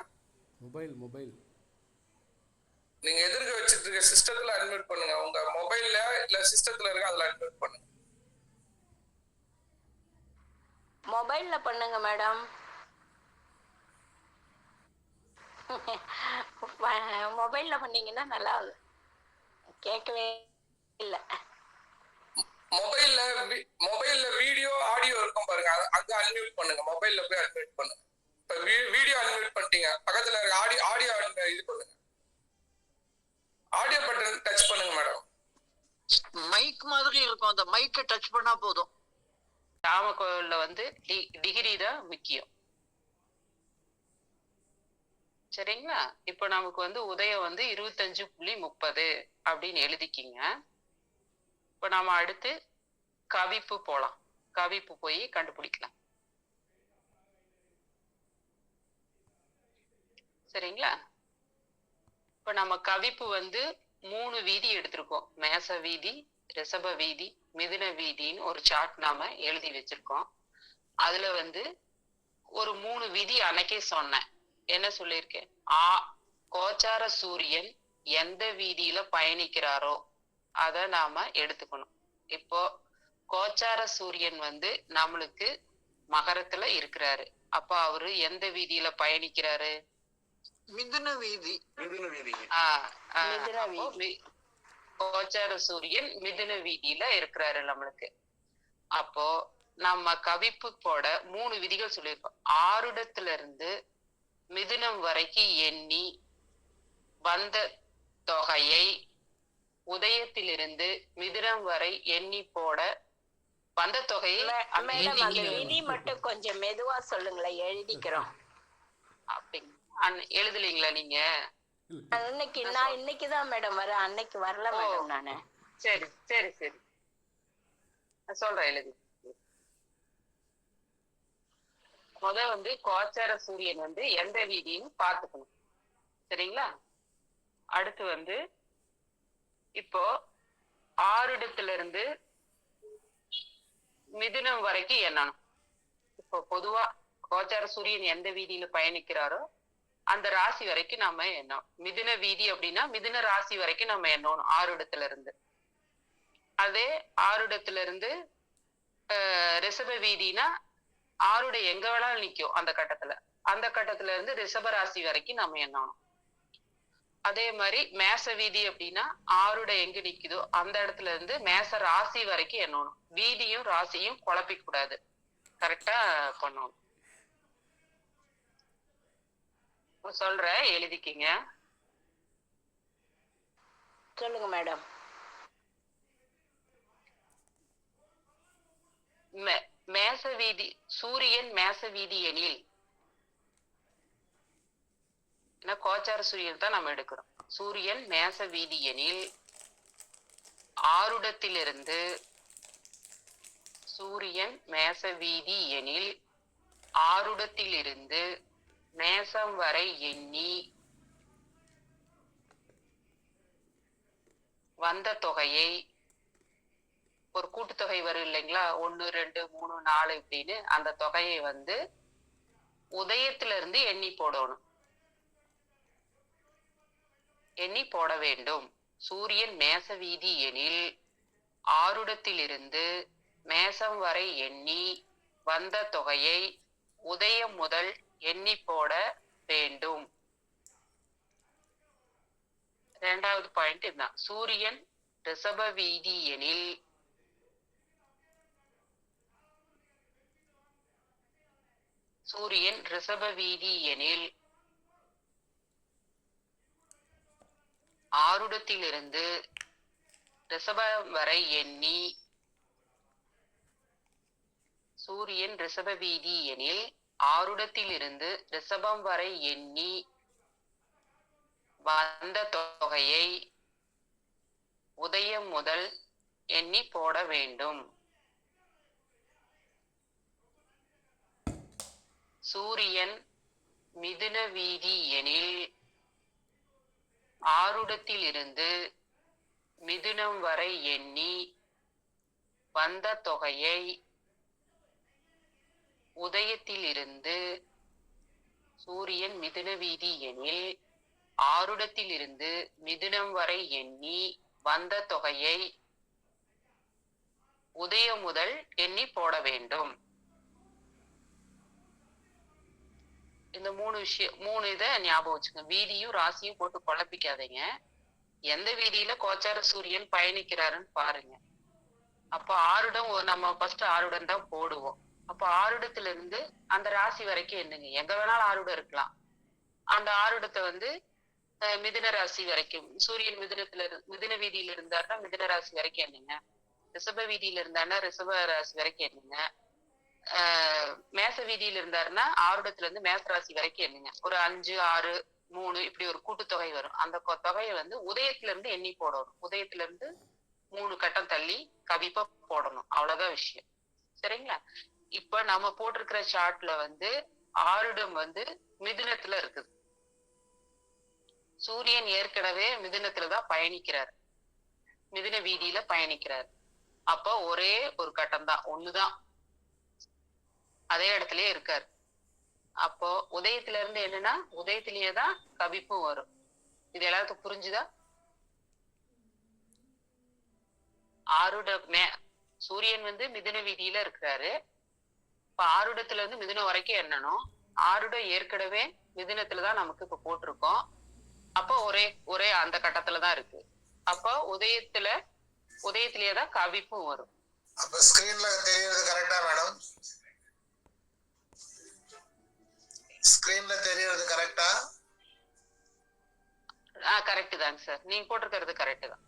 மொபைல் நீங்க எதிர்க்க வச்சிட்டு இருக்க சிஸ்டத்துல அன்மியூட் பண்ணுங்க. உங்க மொபைல்ல இல்ல சிஸ்டத்துல இருக்க அதுல அன்மியூட் பண்ணுங்க. மொபைல்ல பண்ணுங்க மேடம். மொபைல்ல பண்ணீங்கன்னா நல்லா கேட்கவே இல்லை. மொபைல்ல வீடியோ ஆடியோ இருக்கும் பாருங்க, அங்க அன்மியூட் பண்ணுங்க. மொபைல்ல போய் அன்மியூட் பண்ணுங்க. இப்ப வீடியோ அன்மியூட் பண்ணிட்டீங்க, பக்கத்துல இருக்க ஆடியோ இது பண்ணுங்க. ஆடியோ பட்டன் டச் பண்ணுங்க மேடம். மைக் மாதிரி இருக்கும், அந்த மைக்கை டச் பண்ணா போதும். நாமக்கல்ல வந்து டிகிரி தான் முக்கியம். சரிங்களா? இப்போ நமக்கு வந்து உதயம் வந்து 25.30 அப்படின்னு எழுதிக்கிங்க. இப்போ நாம அடுத்து கவிப்பு போலாம். கவிப்பு போய் கண்டுபிடிக்கலாம். சரிங்களா? இப்ப நம்ம கவிப்பு வந்து 3 வீதி எடுத்திருக்கோம். மேச வீதி, ரிஷப வீதி, மிதுன வீதின்னு ஒரு சார்ட் நாம எழுதி வச்சிருக்கோம். அதுல வந்து ஒரு 3 விதி அன்னைக்கே சொன்னேன். என்ன சொல்லியிருக்கேன்? கோச்சார சூரியன் எந்த வீதியில பயணிக்கிறாரோ அதை நாம எடுத்துக்கணும். இப்போ கோச்சார சூரியன் வந்து நம்மளுக்கு மகரத்துல இருக்கிறாரு. அப்ப அவரு எந்த வீதியில பயணிக்கிறாரு? மிதுன வீதி. கோச்சார சூரியன் மிதுன வீதியில இருக்கிறாரு நம்மளுக்கு. அப்போ நம்ம கவிப்பு போட 3 விதிகள் சொல்லியிருக்கோம். ஆருடத்துல இருந்து மிதுனம் வரைக்கும் எண்ணி வந்த தொகையை உதயத்திலிருந்து மிதுனம் வரை எண்ணி போட வந்த தொகையை மேடம் அந்த விதி மட்டும் கொஞ்சம் மெதுவா சொல்லுங்களேன், எழுதிக்கிறோம். எழுதலீங்களா நீங்க? இன்னைக்குதான் மேடம் வர, அன்னைக்கு வரல மேடம் நானு. சரி சரி சரி சொல்றேன், எழுதி. வந்து கோச்சார சூரியன் வந்து எந்த வீதின்னு பாத்துக்கணும். சரிங்களா? அடுத்து வந்து இப்போ ஆருடத்துல இருந்து மிதுனம் வரைக்கும் எண்ணணும். இப்போ பொதுவா கோச்சார சூரியன் எந்த வீதியில பயணிக்கிறாரோ அந்த ராசி வரைக்கும் நம்ம எண்ணணும். மிதுன வீதி அப்படின்னா மிதுன ராசி வரைக்கும் நம்ம எண்ணணும் ஆருடத்துல இருந்து. அதே ஆருடத்துல இருந்து ரிஷப வீதினா ஆருட எங்க வேணாலும் நிக்கும் அந்த கட்டத்துல. அந்த கட்டத்துல இருந்து ரிஷப ராசி வரைக்கும் நம்ம எண்ணணும். அதே மாதிரி மேச வீதி அப்படின்னா ஆருட எங்க நிக்குதோ அந்த இடத்துல இருந்து மேச ராசி வரைக்கும் எண்ணணும். வீதியும் ராசியும் குழப்பிக்க கூடாது, கரெக்டா பண்ணணும். சொல்ற எழுதிக்கிங்க. சொல்லுங்க மேடம். மேச வீதி சூரியன் மேச வீதி எனில், கோச்சார சூரியன் தான் நம்ம எடுக்கிறோம். சூரியன் மேச வீதி எனில் ஆருடத்திலிருந்து சூரியன் மேச வீதி எனில் ஆருடத்திலிருந்து மேசம் வரை எண்ணி வந்த தொகையை, ஒரு கூட்டுத்தொகை வரும் இல்லைங்களா, 1 2 3 4 இப்படின்னு, அந்த தொகையை வந்து உதயத்துல இருந்து எண்ணி போடணும், எண்ணி போட வேண்டும். சூரியன் மேச வீதி எனில் ஆருடத்திலிருந்து மேசம் வரை எண்ணி வந்த தொகையை உதயம் முதல் எண்ணி போட வேண்டும். 2வது பாயிண்ட் இதுதான். சூரியன் ரிஷப வீதி எனில் சூரியன் ரிஷப வீதி எனில் ஆருடத்திலிருந்து ரிஷபம் வரை எண்ணி சூரியன் ரிஷப வீதி எனில் ஆருடத்திலிருந்து ரிஷபம் வரை எண்ணி வந்த தொகையை உதயம் முதல் எண்ணி போட வேண்டும். சூரியன் மிதுன வீதி எனில் ஆருடத்திலிருந்து மிதுனம் வரை எண்ணி வந்த தொகையை உதயத்திலிருந்து சூரியன் மிதுன வீதி எனில் ஆருடத்திலிருந்து மிதுனம் வரை எண்ணி வந்த தொகையை உதயம் முதல் எண்ணி போட வேண்டும். இந்த மூணு இதை ஞாபகம் வச்சுங்க. வீதியும் ராசியும் போட்டு குழப்பிக்காதீங்க. எந்த வீதியில கோச்சார சூரியன் பயணிக்கிறாருன்னு பாருங்க. அப்ப ஆருடம் நம்ம ஃபர்ஸ்ட் ஆருடம் தான் போடுவோம். அப்ப ஆருடத்துல இருந்து அந்த ராசி வரைக்கும் என்னங்க, எங்க வேணாலும் ஆருடம் இருக்கலாம். அந்த ஆருடத்தை மிதுன ராசி வரைக்கும், சூரியன் மிதுன வீதியில இருந்தாருன்னா மிதுன ராசி வரைக்கும் என்னங்க, ரிஷப வீதியில இருந்தாருன்னா ரிஷப ராசி வரைக்கும் என்னங்க, மேச வீதியில இருந்தாருன்னா ஆருடத்துல இருந்து மேச ராசி வரைக்கும் என்னங்க, ஒரு 5, 6, 3 இப்படி ஒரு கூட்டுத்தொகை வரும். அந்த தொகையை உதயத்துல இருந்து எண்ணி போடணும். உதயத்துல இருந்து 3 கட்டம் தள்ளி கவிப்பா போடணும். அவ்வளவுதான் விஷயம். சரிங்களா? இப்ப நம்ம போட்டிருக்கிற சார்ட்ல ஆருடம் மிதுனத்துல இருக்குது. சூரியன் ஏற்கனவே மிதுனத்துலதான் பயணிக்கிறார், மிதுன வீதியில பயணிக்கிறார். அப்ப ஒரே ஒரு கட்டம் தான், ஒண்ணுதான், அதே இடத்துலயே இருக்காரு. அப்போ உதயத்துல இருந்து என்னன்னா உதயத்திலேயேதான் கவிப்பும் வரும். இது எல்லாத்துக்கும் புரிஞ்சுதா? சூரியன் மிதுன வீதியில இருக்கிறாரு. இப்ப ஆருடத்துல இருந்து மிதுனம் வரைக்கும் எண்ணணும். ஆருடம் ஏற்கனவே மிதுனத்துலதான் நமக்கு இப்ப போட்டிருக்கோம். அப்போ ஒரே அந்த கட்டத்துலதான் இருக்கு. அப்போ உதயத்திலேயேதான் கவிப்பும் வரும். அப்ப ஸ்கிரீன்ல தெரியறது கரெக்டா மேடம்? ஸ்கிரீன்ல தெரியறது கரெக்டா? கரெக்ட் தாங்க சார், நீங்க போட்டிருக்கிறது கரெக்ட் தான்.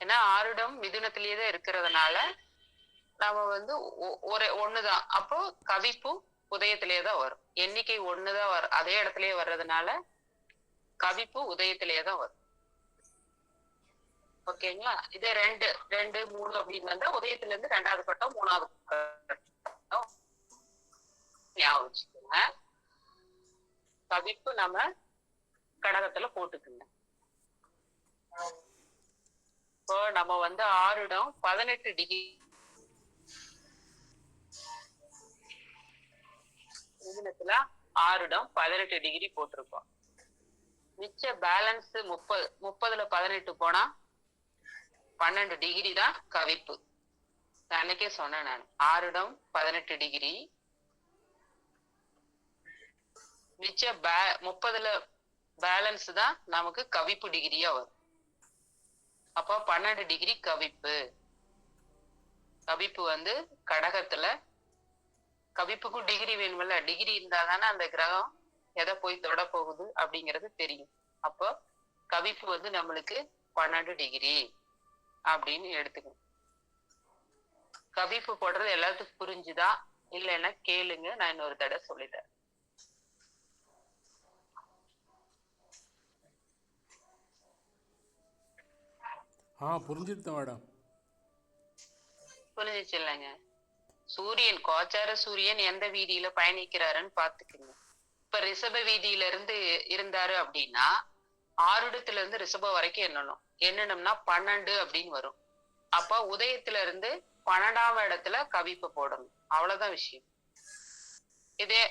ஏன்னா ஆருடம் மிதுனத்திலேயே தான் இருக்கிறதுனால நம்ம ஒண்ணுதான். அப்போ கவிப்பும் உதயத்திலேயே தான் வரும். எண்ணிக்கை ஒண்ணுதான் வரும், அதே இடத்துலயே வர்றதுனால கவிப்பு உதயத்திலேயே தான் வரும். ஓகேங்களா? இதே 2, 3 அப்படின்னு வந்தா உதயத்துல இருந்து 2வது கட்டம் 3வது கட்டம் ஞாபகம் வச்சுக்கோங்க. கவிப்பு நம்ம கடகத்துல போட்டுக்குங்க. இப்போ நம்ம ஆருடம் 18 டிகிரி மிதுனத்துல ஆருடம் 18 டிகிரி போட்டிருக்கோம். மிச்ச பேலன்ஸ் 30ல 18 போனா 12 டிகிரி தான் கவிப்பு. அன்னைக்கே சொன்னேன் நான், ஆருடம் 18 டிகிரி, மிச்ச 30ல பேலன்ஸ் தான் நமக்கு கவிப்பு டிகிரியா வரும். அப்போ 12 டிகிரி கவிப்பு. கவிப்பு கடகத்துல, கவிப்புக்கும் டிகிரி வேணும்ல, டிகிரி இருந்தா தானே அந்த கிரகம் எதை போய் தொட போகுது அப்படிங்கிறது தெரியும். அப்போ கவிப்பு நம்மளுக்கு 12 டிகிரி அப்படின்னு எடுத்துக்கணும். கவிப்பு போடுறது எல்லாத்துக்கும் புரிஞ்சுதா? இல்லைன்னா கேளுங்க, நான் இன்னொரு தடவை சொல்லிட்டேன். புரிஞ்சுது மேடம். புரிஞ்சிச்சு இல்லைங்க? சூரியன் கோச்சார சூரியன் எந்த வீதியில பயணிக்கிறாருன்னு பாத்துக்குங்க. இப்ப ரிஷப வீதியில இருந்து இருந்தாரு அப்படின்னா ஆருடத்துல இருந்து ரிஷபம் வரைக்கும் எண்ணணும்னா 12 அப்படின்னு வரும். அப்ப உதயத்துல இருந்து 12ஆம் இடத்துல கவிப்பு போடணும். அவ்வளவுதான் விஷயம். இதே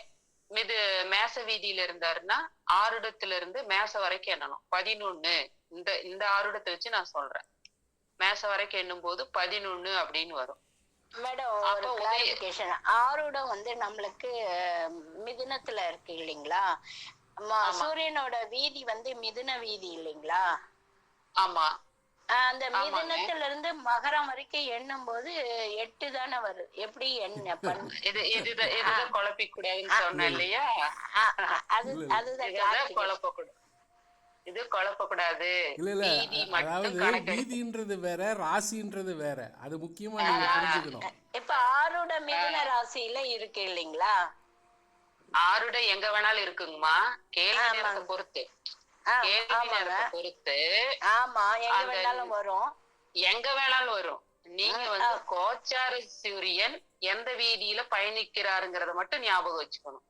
மேச வீதியில இருந்தாருன்னா ஆருடத்துல இருந்து மேச வரைக்கும் எண்ணணும் 11. இந்த ஆருடத்தை வச்சு நான் சொல்றேன். மேச வரைக்கும் எண்ணும் போது 11 அப்படின்னு வரும். மேடம் ஒரு கிளாரிபிகேஷன், ஆருடம் நம்மளுக்கு மிதுனத்துல இருக்கு இல்லைங்களா? சூரியனோட வீதி மிதுன வீதி இல்லைங்களா? ஆமா. அந்த மிதுனத்துல இருந்து மகரம் வரைக்கும் எண்ணும் போது 8 தானே வரும். எப்படி இதுதான் குழப்பிக்க கூடாதுன்னு சொன்னேன் இல்லையா? அதுதான் குழப்பக்கூடாது. இது குழப்பக்கூடாது. இல்ல வீதி மட்டும் அதாவது கணக்கு. வீதின்றது வேற, ராசின்றது வேற. அது முக்கியமா நீங்க புரிஞ்சுக்கணும். இப்ப ஆருட மிதுன ராசியில இருக்கு இல்லைங்களா? ஆருட எங்க வேணாலும் இருக்குங்கம்மா. கேள்வி ஆமாங்க. நேரத்தை பொறுத்து. ஆ, கேள்வி ஆமாங்க. நேரத்தை பொறுத்து ஆமா, எங்க அந்த வேணாலும் வரும். எங்க வேணாலும் வரும். நீங்க வந்து கோச்சார சூரியன் எந்த வீதியில பயணிக்கிறாருங்கிறத மட்டும் ஞாபகம் வச்சுக்கணும்.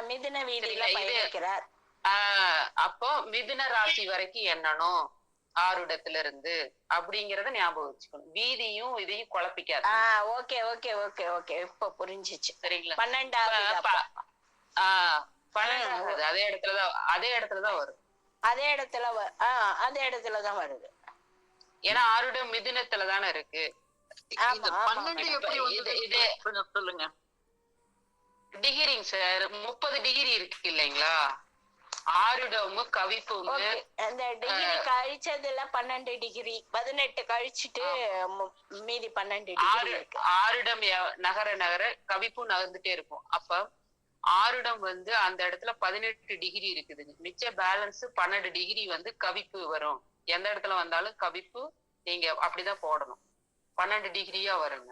மிதுன வீதியில சரிங்களா? இது பயணிக்கிறார். அப்போ மிதுன ராசி வரைக்கும் எண்ணணும் ஆருடத்துல இருந்து அப்படிங்கறத ஞாபகம் வச்சுக்கணும். வீதியும் இதையும் குழப்பிக்காது. ஓகே ஓகே ஓகே ஓகே, இப்ப புரிஞ்சிச்சு. சரிங்களா? 12வது அப்ப. 12வது அதே இடத்துலதான் வரும். அதே இடத்துலதான் வருது. ஏன்னா ஆருடம் மிதுனத்துல தானே இருக்கு. இந்த 12 எப்படி வந்து கொஞ்சம் சொல்லுங்க. டிகிரிங்க சார், 30 டிகிரி இருக்கு இல்லைங்களா? ஆருடமும் கவிப்பும் அந்த டிகிரி கழிச்சதுல 12 டிகிரி, 18 கழிச்சுட்டு மீதி 12 டிகிரி இருக்கு. ஆருடம் நகர நகர கவிப்பும் நகர்ந்துட்டே இருக்கும். அப்ப ஆருடம் வந்து அந்த இடத்துல 18 டிகிரி இருக்குதுங்க. மிச்ச பேலன்ஸ் 12 டிகிரி வந்து கவிப்பு வரும். எந்த இடத்துல வந்தாலும் கவிப்பு நீங்க அப்படிதான் போடணும். 12 டிகிரியா வருங்க.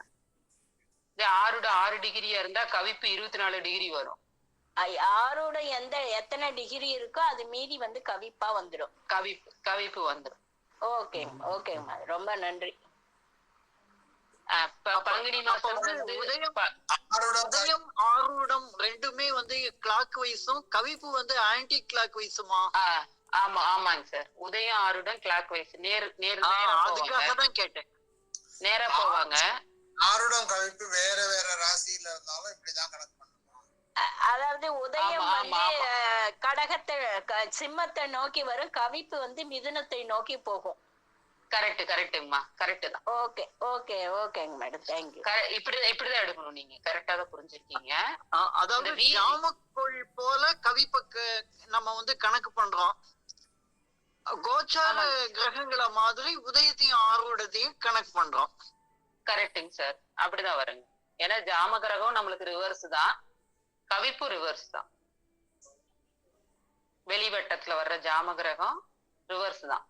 ஆருட 6 டிகிரியா இருந்தா கவிப்பு 24 டிகிரி வரும். ஆரோட எத்தனை டிகிரி இருக்கோ அது மீதி வந்து கவிப்பா வந்துடும். கவிப்பு வந்துடும். ஓகே ஓகே, ரொம்ப நன்றி. பங்குனி மாசம் வந்து உதயம் ஆரூடம் ரெண்டுமே வந்து கிளாக் வைஸும் கவிப்பு வந்து ஆன்டி கிளாக் வைஸுமா? ஆமா ஆமாங்க சார். உதயம் ஆருடம் கிளாக் வைஸ் அதுக்காக தான் கேட்டேன். நேரா போவாங்க. ஆருடம் கவிப்பு வேற வேற ராசியில இருந்தாலும் இப்படிதான் கணக்கு பண்ணுவோம். அதாவது உதயம் வந்து கடகத்தை சிம்மத்தை நோக்கி வரும், கவிப்பு வந்து மிதுனத்தை நோக்கி போகும். கரெக்ட்டுங்கம்மா, கரெக்ட் தான். ஓகே ஓகே ஓகேங்க மேடம், தேங்க்யூ. இப்படிதான் எடுக்கணும். நீங்க கரெக்டா தான் புரிஞ்சிருக்கீங்க. அதாவது ஜாமக்கோள் போல கவிப்புக்கு நம்ம வந்து கணக்கு பண்றோம். கோச்சார கிரகங்களை மாதிரி உதயத்தையும் ஆர்வத்தையும் கணக்கு பண்றோம். கரெக்டுங்க சார், அப்படிதான் வருங்க. ஏன்னா ஜாம கிரகம் நம்மளுக்கு ரிவர்ஸ் தான், கவிப்பு ரிவர்ஸ் தான். வெளிவட்டத்துல வர்ற ஜாம கிரகம் ரிவர்ஸ் தான்.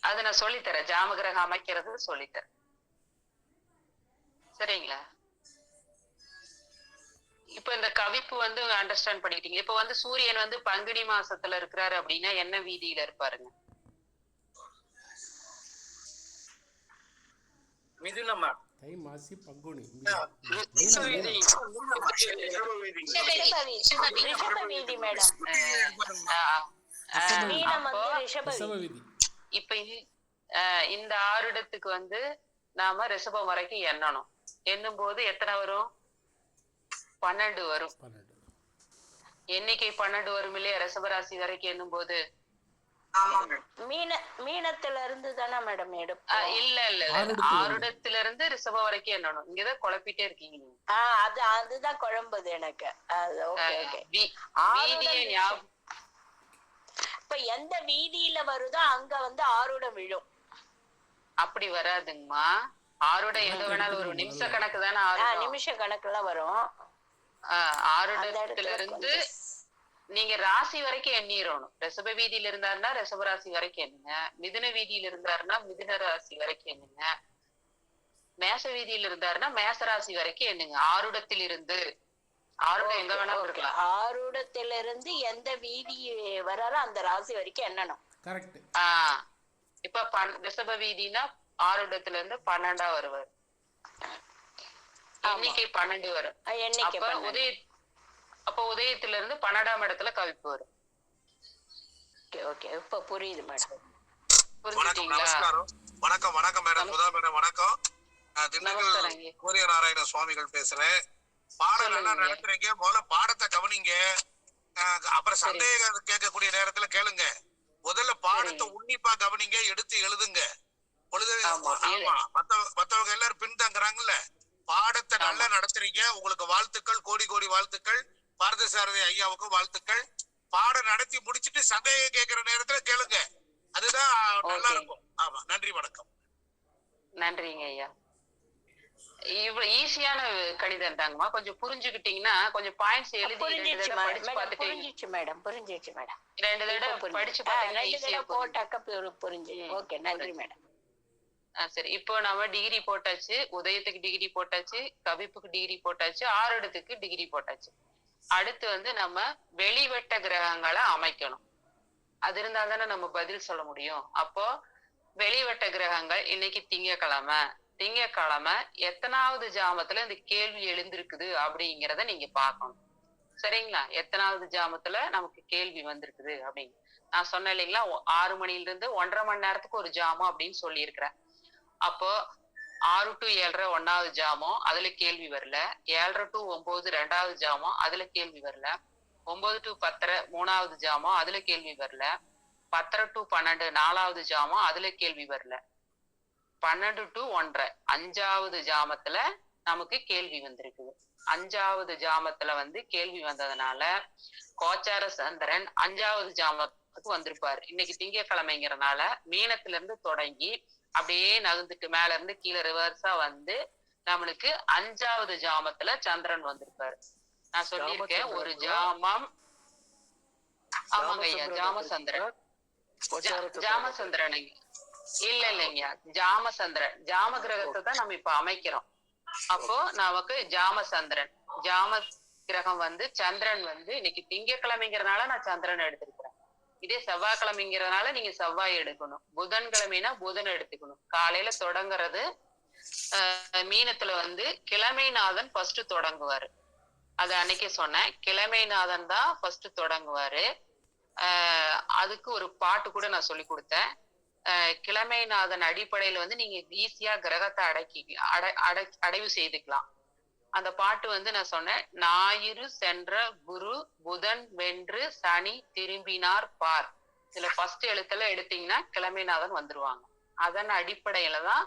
அது நான் சொல்லித்தரேன். ஜாம கிரகம் அமைக்கிறது சொல்லித்தரேன். சரிங்களா? இப்ப இந்த கவிப்பு வந்து அண்டர்ஸ்டாண்ட் பண்ணிட்டீங்க. இப்ப வந்து சூரியன் வந்து பங்குனி மாசத்துல இருக்கிறாரு அப்படின்னா என்ன வீதியில இருப்பாருங்க? மிதுனமா? தை மாசி பங்குனி இப்ப இந்த ஆருடத்துக்கு வந்து நாம ரிஷபம் வரைக்கும் எண்ணணும். எண்ணும் போது எத்தனை வரும்? 12 வரும். எண்ணிக்கை 12 வரும் இல்லையா? ரிஷபராசி வரைக்கும் எண்ணும் போது மீனத்துல இருந்து தானே மேடம் எடுப்போம்? இல்ல ஆருடத்துல இருந்து ரிஷபம் வரைக்கும் எண்ணணும். இங்கதான் குழப்பிட்டே இருக்கீங்க நீங்க. அதுதான் குழம்புது எனக்கு. இப்ப எந்த வீதியில வருதோ அங்க வந்து ஆருடம் விழும். அப்படி வராதுங்கம்மா. ஆருடம் எங்க வேணாலும் ஒரு நிமிஷ கணக்கு தானே? நிமிஷ கணக்குல வரும். ஆருடத்துல இருந்து நீங்க ராசி வரைக்கும் எண்ணிடணும். ரிஷப வீதியில இருந்தாருன்னா ரிஷப ராசி வரைக்கும் எண்ணுங்க. மிதுன வீதியில இருந்தாருன்னா மிதுன ராசி வரைக்கும் எண்ணுங்க. மேச வீதியில இருந்தாருன்னா மேச ராசி வரைக்கும் எண்ணுங்க. ஆருடத்தில் இருந்து ஆருடம் எங்க வேணாலும் இருக்கலாம். ஆருடத்துல இருந்து எந்த வீதி வராலும் அந்த ராசி வரைக்கும் எண்ணணும். கரெக்ட். இப்ப ரிஷப வீதினா ஆருடத்துல இருந்து 12ஆ வருவார். எண்ணிக்கை 12 வரும். அப்ப உதயத்துல இருந்து 12ஆம் இடத்துல கவிப்பு வரும். இப்ப புரியுது மேடம். வணக்கம் வணக்கம் மேடம். முதல் மேடம் வணக்கம். திண்டுக்கல் சூரிய நாராயண சுவாமிகள் பேசுறேன். பாடம் என்ன நடத்துறீங்க? முதல்ல பாடத்தை கவனிங்க. அப்புறம் சந்தேகம் கேட்கக்கூடிய நேரத்துல கேளுங்க. முதல்ல பாடத்தை உன்னிப்பா கவனிங்க, எடுத்து எழுதுங்க. மத்தவங்க எல்லாரும் பின்தங்குறாங்கல்ல. பாடத்தை நல்லா நடத்துறீங்க. உங்களுக்கு வாழ்த்துக்கள், கோடி கோடி வாழ்த்துக்கள். பாரதசாரதி ஐயாவுக்கும் வாழ்த்துக்கள். பாடம் நடத்தி முடிச்சுட்டு சந்தேகம் கேட்கிற நேரத்துல கேளுங்க. அதுதான் நல்லா இருக்கும். ஆமா, நன்றி, வணக்கம். நன்றிங்க ஐயா. இவ்வளவு ஈஸியான கணிதம் தாங்கம்மா. கொஞ்சம் புரிஞ்சுக்கிட்டீங்கன்னா கொஞ்சம் பாயிண்ட்ஸ் எழுதி 2 புரிஞ்சிச்சு தடவை படிச்சு மேடம், பார்த்துட்டு புரிஞ்சிச்சு மேடம், புரிஞ்சிச்சு மேடம். 2 தடவை படிச்சு பார்த்தீங்கன்னா 2 ஈஸியா தடவை போட்டாக்க புரிஞ்சு. ஓகே, நன்றி மேடம். சரி. இப்போ நம்ம டிகிரி போட்டாச்சு, உதயத்துக்கு டிகிரி போட்டாச்சு, கவிப்புக்கு டிகிரி போட்டாச்சு, ஆறுடத்துக்கு டிகிரி போட்டாச்சு. அடுத்து வந்து நம்ம வெளிவட்ட கிரகங்களை அமைக்கணும். அது இருந்தா தானே நம்ம பதில் சொல்ல முடியும். அப்போ வெளிவட்ட கிரகங்கள் இன்னைக்கு திங்கக்கிழமை எத்தனாவது ஜாமத்துல இந்த கேள்வி எழுந்திருக்குது அப்படிங்கிறத நீங்க பார்க்கணும். சரிங்களா? எத்தனாவது ஜாமத்துல நமக்கு கேள்வி வந்திருக்குது அப்படின்னு நான் சொன்னேன் இல்லைங்களா? 6 மணில இருந்து 1.5 மணி நேரத்துக்கு ஒரு ஜாமம் அப்படின்னு சொல்லியிருக்கிறேன். அப்போ 6 to 7:30 1வது ஜாமம், அதுல கேள்வி வரல. 7:30 to 9 2வது ஜாமம், அதுல கேள்வி வரல. 9 to 10:30 3வது ஜாமம், அதுல கேள்வி வரல. 10:30 to 12 4வது ஜாமம், அதுல கேள்வி வரல. 12 to 1:30 5வது ஜாமத்துல நமக்கு கேள்வி வந்திருக்குது. 5வது ஜாமத்துல வந்து கேள்வி வந்ததுனால கோச்சார சந்திரன் 5வது ஜாமத்துக்கு வந்திருப்பாரு. இன்னைக்கு திங்கக்கிழமைங்கிறனால மீனத்துல இருந்து தொடங்கி அப்படியே நகர்ந்துட்டு மேல இருந்து கீழே ரிவர்ஸா வந்து நம்மளுக்கு 5வது ஜாமத்துல சந்திரன் வந்திருப்பாரு. நான் சொல்லியிருக்கேன் ஒரு ஜாமம். ஆமாங்க ஐயா, ஜாமசந்திரன். ஜாமசந்திரன் இல்லைங்க, ஜாமசந்திரன். ஜாம கிரகத்தை தான் நம்ம இப்ப அமைக்கிறோம். அப்போ நமக்கு ஜாமசந்திரன், ஜாம கிரகம் வந்து சந்திரன் வந்து இன்னைக்கு திங்கக்கிழமைங்கிறதுனால நான் சந்திரன் எடுத்திருக்கிறேன். இதே செவ்வாய்க்கிழமைங்கிறதுனால நீங்க செவ்வாய் எடுக்கணும். புதன்கிழமைனா புதன் எடுத்துக்கணும். காலையில தொடங்குறது மீனத்துல வந்து கிழமைநாதன் ஃபர்ஸ்ட் தொடங்குவாரு. அது அன்னைக்கே சொன்னேன், கிழமைநாதன் தான் ஃபர்ஸ்ட் தொடங்குவாரு. அதுக்கு ஒரு பாட்டு கூட நான் சொல்லி கொடுத்தேன். கிழமைநாதன் அடிப்படையில வந்து நீங்க ஈஸியா கிரகத்தை அடைவு செய்துக்கலாம். அந்த பாட்டு வந்து நான் சொன்னேன், ஞாயிறு சென்ற குரு புதன் வென்று சனி திரும்பினார் பார். இதுல ஃபர்ஸ்ட் எழுத்துல எடுத்தீங்கன்னா கிழமைநாதன் வந்துருவாங்க. அதன் அடிப்படையில தான்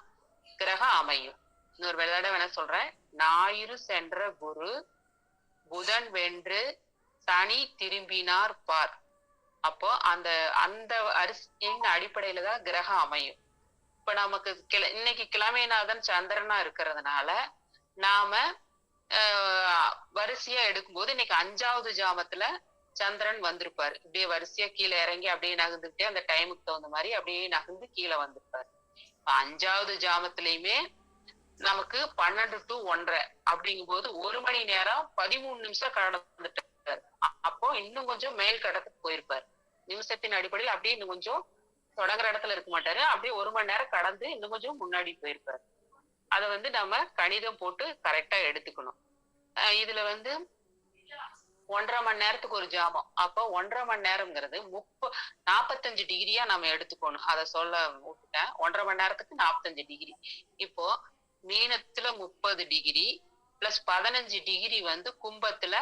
கிரகம் அமையும். இன்னொரு விளையாட வேணா சொல்றேன், ஞாயிறு சென்ற குரு புதன் வென்று சனி திரும்பினார் பார். அப்போ அந்த அந்த அரிசியின் அடிப்படையில தான் கிரகம் அமையும். இப்ப நமக்கு இன்னைக்கு கிழமைநாதன் சந்திரனா இருக்கிறதுனால நாம வரிசையா எடுக்கும்போது இன்னைக்கு 5வது ஜாமத்துல சந்திரன் வந்திருப்பாரு. இப்படியே வரிசையா கீழே இறங்கி அப்படியே நகர்ந்துட்டே அந்த டைமுக்கு தகுந்த மாதிரி அப்படியே நகர்ந்து கீழே வந்திருப்பாரு. 5வது ஜாமத்திலயுமே நமக்கு 12 to 1:30 அப்படிங்கும் போது 1 மணி நேரம் 13 நிமிஷம் கடந்துட்டாரு. அப்போ இன்னும் கொஞ்சம் மேல் கடத்துக்கு போயிருப்பாரு. நிமிஷத்தின் அடிப்படையில் அப்படியே இன்னும் கொஞ்சம் தொடங்குற இடத்துல இருக்க மாட்டாரு. அப்படியே 1 மணி நேரம் கடந்து இன்னும் கொஞ்சம் முன்னாடி போயிருப்பாரு. அதை வந்து நம்ம கணிதம் போட்டு கரெக்டா எடுத்துக்கணும். இதுல வந்து 1.5 மணி நேரத்துக்கு ஒரு ஜாமம். அப்போ 1.5 மணி நேரம்ங்கிறது 45 டிகிரியா நம்ம எடுத்துக்கணும். அதை சொல்ல விட்டுட்டேன். 1.5 மணி நேரத்துக்கு 45 டிகிரி. இப்போ மீனத்துல 30 டிகிரி பிளஸ் 15 டிகிரி வந்து கும்பத்துல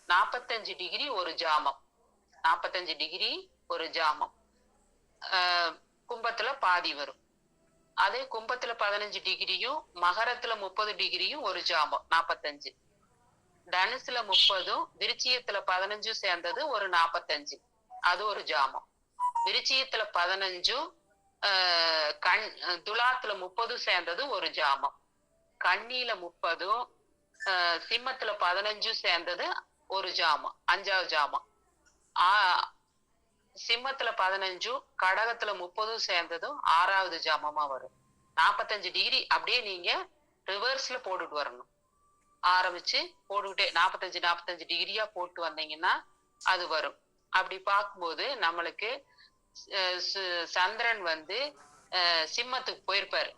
45 டிகிரி ஒரு ஜாமம். 45 டிகிரி ஒரு ஜாமம். கும்பத்துல பாதி வரும். அதே கும்பத்துல 15 டிகிரியும் மகரத்துல 30 டிகிரியும் ஒரு ஜாமம் 45. தனுசுல 30 விருச்சியத்துல 15 சேர்ந்தது ஒரு 45, அது ஒரு ஜாமம். விருச்சியத்துல 15 துலாத்துல 30 சேர்ந்தது ஒரு ஜாமம். கன்னியில 30 சிம்மத்துல 15 சேர்ந்தது ஒரு ஜாமம், 5வது ஜாமம். சிம்மத்துல 15 கடகத்துல 30 சேர்ந்ததும் 6வது ஜாமமா வரும். 45 டிகிரி அப்படியே நீங்க ரிவர்ஸ்ல போட்டுட்டு வரணும். ஆரம்பிச்சு போட்டுக்கிட்டே 45 டிகிரியா போட்டு வந்தீங்கன்னா அது வரும். அப்படி பார்க்கும்போது நம்மளுக்கு சந்திரன் வந்து சிம்மத்துக்கு போயிருப்பாரு.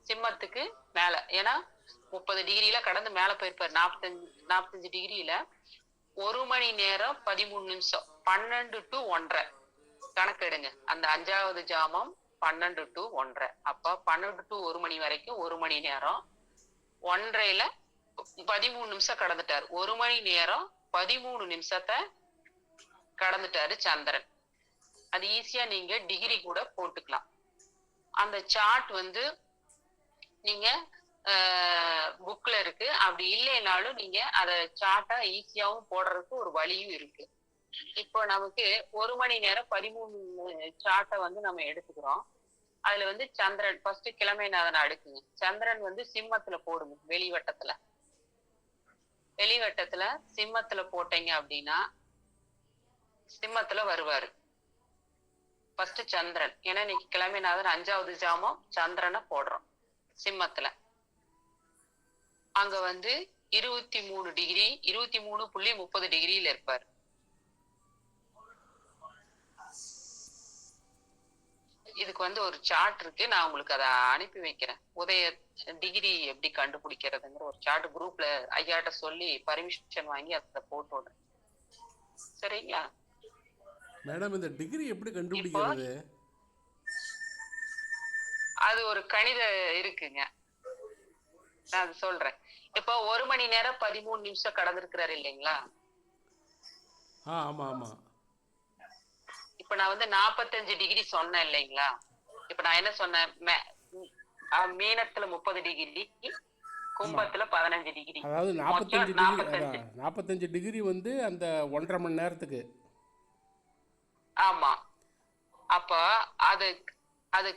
சிம்மத்துக்கு மேல, ஏன்னா 30 டிகிரியில கடந்து மேல போயிருப்பாரு. 45 டிகிரியில 1 மணி நேரம் 13 நிமிஷம் 12 to 1:30 கணக்கெடுங்க. அந்த 5வது ஜாமம் 12 to 1:30. அப்ப 12 to 1 மணி வரைக்கும் 1 மணி நேரம். 1:30ல 13 நிமிஷம் கடந்துட்டாரு. 1 மணி நேரம் 13 நிமிஷத்தை கடந்துட்டாரு சந்திரன். அது ஈஸியா நீங்க டிகிரி கூட போட்டுக்கலாம். அந்த சார்ட் வந்து நீங்க புக்ல இருக்கு. அப்படி இல்லைனாலும் நீங்க அத சார்ட்டா ஈஸியாவும் போடுறதுக்கு ஒரு வழியும் இருக்கு. இப்போ நமக்கு 1 மணி நேரம் 13 சார்ட்டை வந்து நம்ம எடுத்துக்கிறோம். அதுல வந்து சந்திரன் ஃபர்ஸ்ட் கிழமைநாதன் அடுக்குங்க. சந்திரன் வந்து சிம்மத்துல போடுங்க. வெளிவட்டத்துல சிம்மத்துல போட்டீங்க அப்படின்னா சிம்மத்துல வருவாரு ஃபர்ஸ்ட் சந்திரன். ஏன்னா இன்னைக்கு கிழமைநாதன் 5வது ஜாமம் சந்திரனை போடுறோம் சிம்மத்துல. அங்க வந்து 23 டிகிரி 23.30 டிகிரியில இருப்பார். இதுக்கு வந்து ஒரு சார்ட் இருக்கு, நான் உங்களுக்கு அதை அனுப்பி வைக்கிறேன். உதய டிகிரி எப்படி கண்டுபிடிக்கிறதுங்கிற ஒரு சார்ட் குரூப்ல ஐயாட்ட சொல்லி பர்மிஷன் வாங்கி அதை போட்டு விடுறேன். சரிங்களா மேடம்? இந்த டிகிரி எப்படி கண்டுபிடிக்கிறது? அது ஒரு கணித இருக்குங்க, நான் அது சொல்றேன். இப்போ 1 மணி நேரம் 13 நிமிஷம் கடந்திருக்கிறாரு இல்லைங்களா? ஆமா ஆமா. இப்ப நான் வந்து 45 டிகிரி சொன்னேன் இல்லைங்களா? இப்ப நான் என்ன சொன்னேன்? மீனத்துல 30 டிகிரி, கும்பத்துல 15 டிகிரி. அதாவது 45 டிகிரி வந்து அந்த 1.5 மணி நேரத்துக்கு. ஆமா. அப்ப அது அது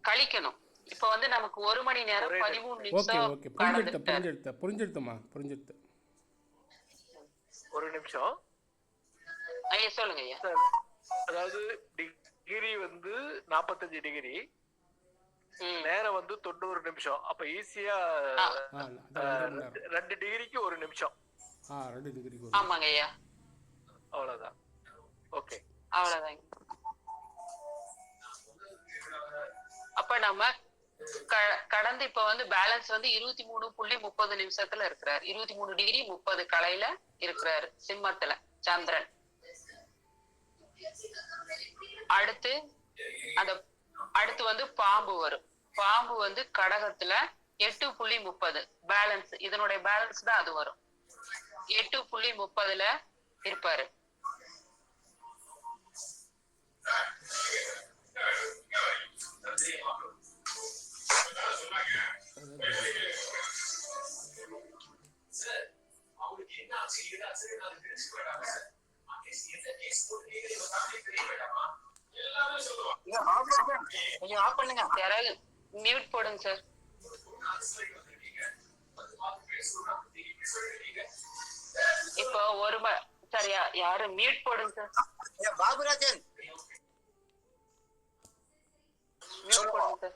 கழிக்கணும். இப்ப வந்து நமக்கு 1 மணி நேரம் 13 நிமிஷம். ஓகே புரிஞ்சிடுமா? ஒரு நிமிஷம் ஐயா சொல்லுங்க ஐயா. அதாவது டிகிரி வந்து 45 டிகிரி, நேரம் வந்து 90 நிமிஷம். அப்ப ஈஸியா 2 டிகிரிக்கு 1 நிமிஷம். 2 டிகிரிக்கு. ஆமாங்க ஐயா, அவ்வளவுதான். ஓகே, அவ்வளவுதாங்க. அப்ப நம்ம கடந்து இப்ப வந்து பேலன்ஸ் வந்து 23.30 நிமிஷத்துல இருக்கிறார். 23 டிகிரி 30 கலையில இருக்கிறாரு சிம்மத்துல சந்திரன். அடுத்து வந்து பாம்பு வரும். பாம்பு வந்து கடகத்துல 8.30 பேலன்ஸ், இதனுடைய பேலன்ஸ் தான் அது வரும். 8.30ல இருப்பாரு. மியூட் போடுங்க சார். இப்போ சரியா யாரு மியூட் போடுங்க சார். பாபுராஜன் மியூட் போடுங்க சார்.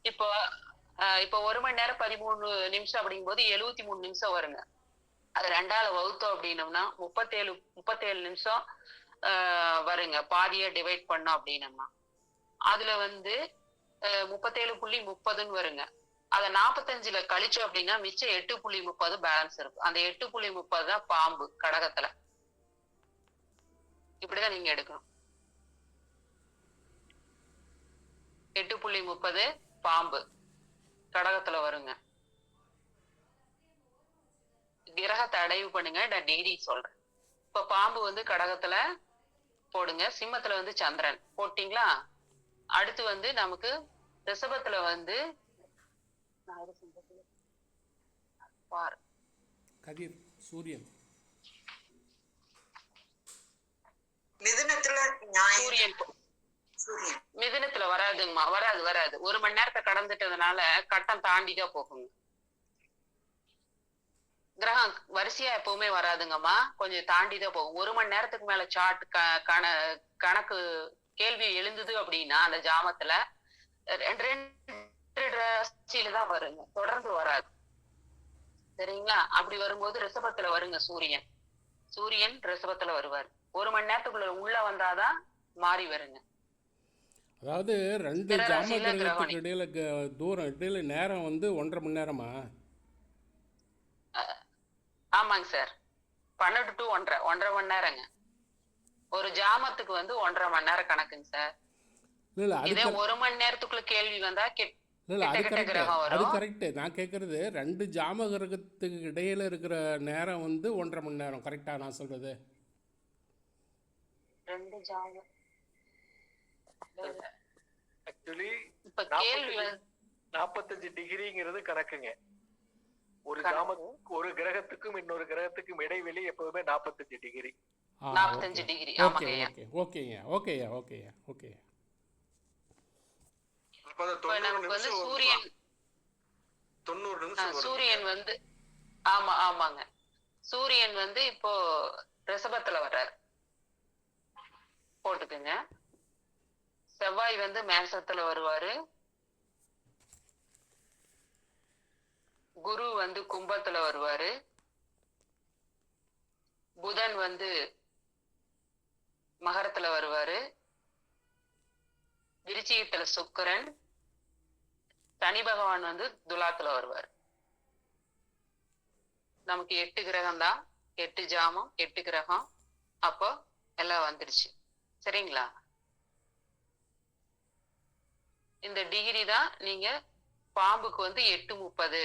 இப்போ 1 மணி நேரம் 13 நிமிஷம் அப்படிங்கும் போது 73 நிமிஷம் வருங்க. அது 2ஆல வகுத்தோம் அப்படின்னம்னா 37 நிமிஷம் வருங்க. பாதியை டிவைட் பண்ணோம் அப்படின்னம்னா அதுல வந்து 37.30 வருங்க. அதை 45ல கழிச்சோம் அப்படின்னா மிச்சம் 8.30 பேலன்ஸ் இருக்கும். அந்த 8.30 தான் பாம்பு கடகத்துல. இப்படிதான் நீங்க எடுக்கணும். 8.30 பாம்பு கடகத்துல வருங்க. கிரகத்தை அடைவு பண்ணுங்க, நான் டிகிரி சொல்றேன். இப்ப பாம்பு வந்து கடகத்துல போடுங்க, சிம்மத்துல வந்து சந்திரன் போட்டீங்களா? அடுத்து வந்து நமக்கு ரிஷபத்துல வந்து கதிர் சூரியன். மிதுனத்துல வராதுங்கம்மா, வராது. 1 மணி நேரத்தை கடந்துட்டதுனால கட்டம் தாண்டிதான் போகுங்க. கிரகம் வரிசையா எப்பவுமே வராதுங்கம்மா, கொஞ்சம் தாண்டிதான் போகும். 1 மணி நேரத்துக்கு மேல சார்ட் கணக்கு கேள்வி எழுந்தது அப்படின்னா அந்த ஜாமத்துல 2 ராசியில தான் வருங்க, தொடர்ந்து வராது. சரிங்களா? அப்படி வரும்போது ரிஷபத்துல வருங்க சூரியன் ரிஷபத்துல வருவார். 1 மணி நேரத்துக்குள்ள உள்ள வந்தாதான் மாறி வருங்க. அதாவது 2 ஜாமகிரகத்துக்கு இடையில இடையில நேரம் வந்து 1.5 மணி நேரமா? ஆமாங்க சார், 12 to 1.5 மணி நேரங்க. ஒரு ஜாமத்துக்கு வந்து 1.5 மணி நேரம் கணக்குங்க சார். இதே 1 மணி நேரத்துக்குள்ள கேள்வி வந்தா அது கரெக்ட். நான் கேட்கறது 2 ஜாமகிரகத்துக்கு இடையில இருக்கிற நேரம் வந்து 1.5 மணி நேரம். கரெக்டா நான் சொல்றது? 2 ஜாம ஆக்சுவலி இப்ப கேள்வி 45 டிகிரிங்கிறது கணக்குங்க. ஒரு கிரகத்துக்கும் இன்னொரு கிரகத்துக்கும் இடைவெளி எப்பவுமே 45 டிகிரி. 45 டிகிரி. ஓகேங்க. அப்ப அது இப்ப 90 நமக்கு வந்து நிமிஷம் சூரியன் 90 நிமிஷம் வரும். சூரியன் வந்து ஆமாங்க. சூரியன் வந்து இப்போ ரிஷபத்துல வர்றாரு போட்டுக்குங்க. செவ்வாய் வந்து மேசத்துல வருவாரு. குரு வந்து கும்பத்துல வருவாரு. புதன் வந்து மகரத்துல வருவாரு. விருச்சிகத்துல சுக்கிரன். சனி பகவான் வந்து துலாத்துல வருவார். நமக்கு 8 கிரகம் தான், 8 ஜாமம், 8 கிரகம். அப்போ எல்லாம் வந்துடுச்சு. சரிங்களா? இந்த டிகிரி தான் நீங்க பாம்புக்கு வந்து 8:30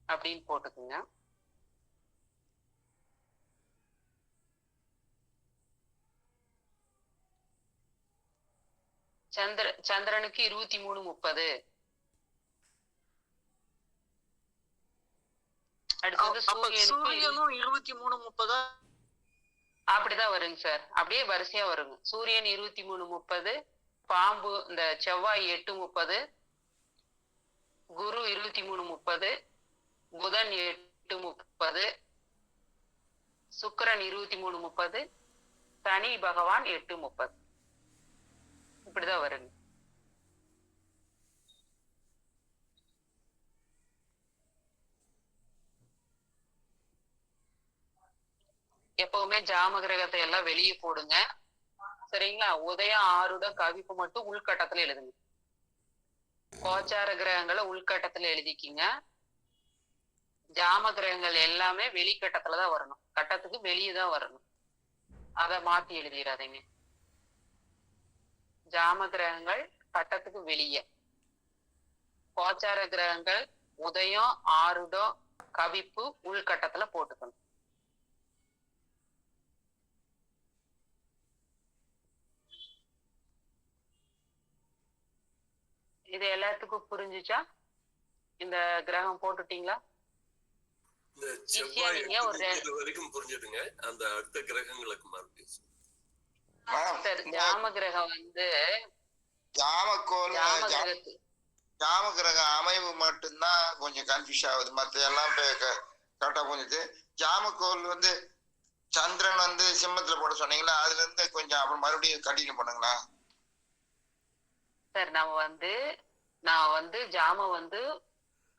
அப்படின்னு போட்டுக்குங்க. சந்திரனுக்கு 23:30. அடுத்து வந்து சூரியனும் 23:30 அப்படிதான் வருங்க சார். அப்படியே வரிசையா வருங்க. சூரியன் 23:30, பாம்பு இந்த செவ்வாய் 8:30, குரு 23:30, புதன் 8:30, சுக்கிரன் 23:30, சனி பகவான் 8:30. இப்படிதான் வருங்க. எப்பவுமே ஜாம கிரகத்தை எல்லாம் வெளியே போடுங்க. சரிங்களா? உதயம் ஆருட கவிப்பு மட்டும் உள்கட்டத்துல எழுதுங்க. கோச்சார கிரகங்களை உள்கட்டத்துல எழுதிக்கிங்க. ஜாம கிரகங்கள் எல்லாமே வெளிக்கட்டத்துல தான் வரணும். கட்டத்துக்கு வெளியே தான் வரணும். அதை மாத்தி எழுதிடாதீங்க. ஜாம கிரகங்கள் கட்டத்துக்கு வெளியே. கோச்சார கிரகங்கள் உதயம் ஆருடம் கவிப்பு உள்கட்டத்துல போட்டுக்கணும். இது எல்லாத்துக்கும் புரிஞ்சுச்சா? இந்த கிரகம் போட்டுட்டீங்களா? இந்த ஈஸியா செவ்வாய் நீங்க ஒரு இது வரைக்கும் புரிஞ்சுதுங்க. அந்த அடுத்த கிரகங்களுக்கு மறுபடியும் சரி, ஜாம கிரகம் வந்து ஜாமக்கோல் ஜாம கிரகத்து ஜாம கிரக அமைவு மட்டும்தான் கொஞ்சம் கன்ஃபியூஸ் ஆகுது. மற்ற எல்லாம் கரெக்டா புரிஞ்சுது. ஜாமக்கோல் வந்து சந்திரன் வந்து சிம்மத்துல போட சொன்னீங்களா, அதுல இருந்து கொஞ்சம் அப்புறம் மறுபடியும் கண்டினியூ பண்ணுங்களா? சார் நான் வந்து ஜாம வந்து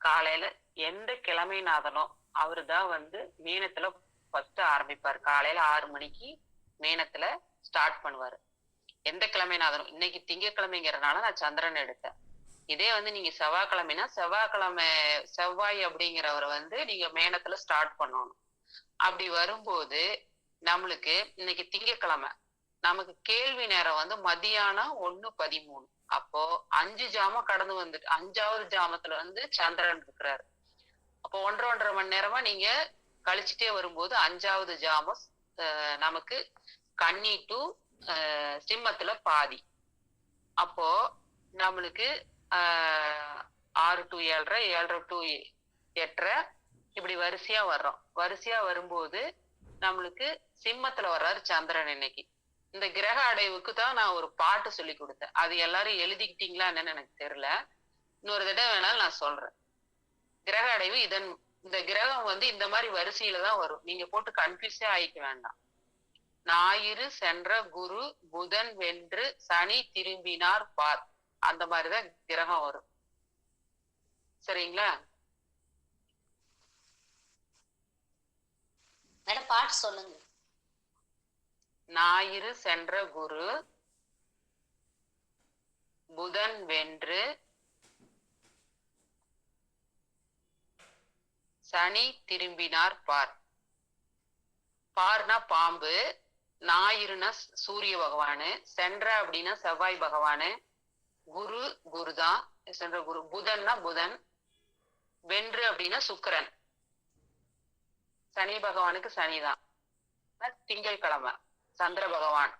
காலையில எந்த கிழமைநாதனோ அவரு தான் வந்து மீனத்துல ஃபர்ஸ்ட் ஆரம்பிப்பாரு. காலையில 6 மணிக்கு மீனத்துல ஸ்டார்ட் பண்ணுவாரு. எந்த கிழமைநாதனும். இன்னைக்கு திங்கக்கிழமைங்கிறதுனால நான் சந்திரன் எடுத்தேன். இதே வந்து நீங்க செவ்வாய்க்கிழமைனா செவ்வாய் அப்படிங்கிறவரை வந்து நீங்க மேனத்துல ஸ்டார்ட் பண்ணணும். அப்படி வரும்போது நம்மளுக்கு இன்னைக்கு திங்கக்கிழமை, நமக்கு கேள்வி நேரம் வந்து மதியானம் 1:13. அப்போ 5 ஜாமம் கடந்து வந்துட்டு 5வது ஜாமத்துல வந்து சந்திரன் இருக்கிறாரு. அப்போ 1.5 மணி நேரமா நீங்க கழிச்சுட்டே வரும்போது 5வது ஜாமம் நமக்கு கன்னி டு சிம்மத்துல பாதி. அப்போ நம்மளுக்கு 6 to 7:30, 7:30 to 8:30 இப்படி வரிசையா வர்றோம். வரிசையா வரும்போது நம்மளுக்கு சிம்மத்துல வர்றாரு சந்திரன். இன்னைக்கு இந்த கிரக அடைவுக்கு தான் நான் ஒரு பாட்டு சொல்லி கொடுத்தேன். அது எல்லாரும் எழுதிக்கிட்டீங்களா என்னன்னு எனக்கு தெரியல. இன்னொரு தடவை வேணாலும் நான் சொல்றேன். கிரக அடைவு இந்த கிரகம் வந்து இந்த மாதிரி வரிசையில தான் வரும். நீங்க போட்டு கன்ஃபியூஸே ஆயிக்க வேண்டாம். ஞாயிறு சென்ற குரு புதன் வென்று சனி திரும்பினார் பார், அந்த மாதிரிதான் கிரகம் வரும். சரிங்களா? மேடம் பாட்டு சொல்லுங்க. ஞாயிறு சென்ற குரு புதன் வென்று சனி திரும்பினார் பார். பார்னா பாம்பு, ஞாயிறுனா சூரிய பகவானு, சென்ற அப்படின்னா செவ்வாய் பகவானு, குருதான் சென்ற குரு, புதன்னா புதன், வென்று அப்படின்னா சுக்கிரன், சனி பகவானுக்கு சனிதான், திங்கட்கிழமை சந்திர பகவான்.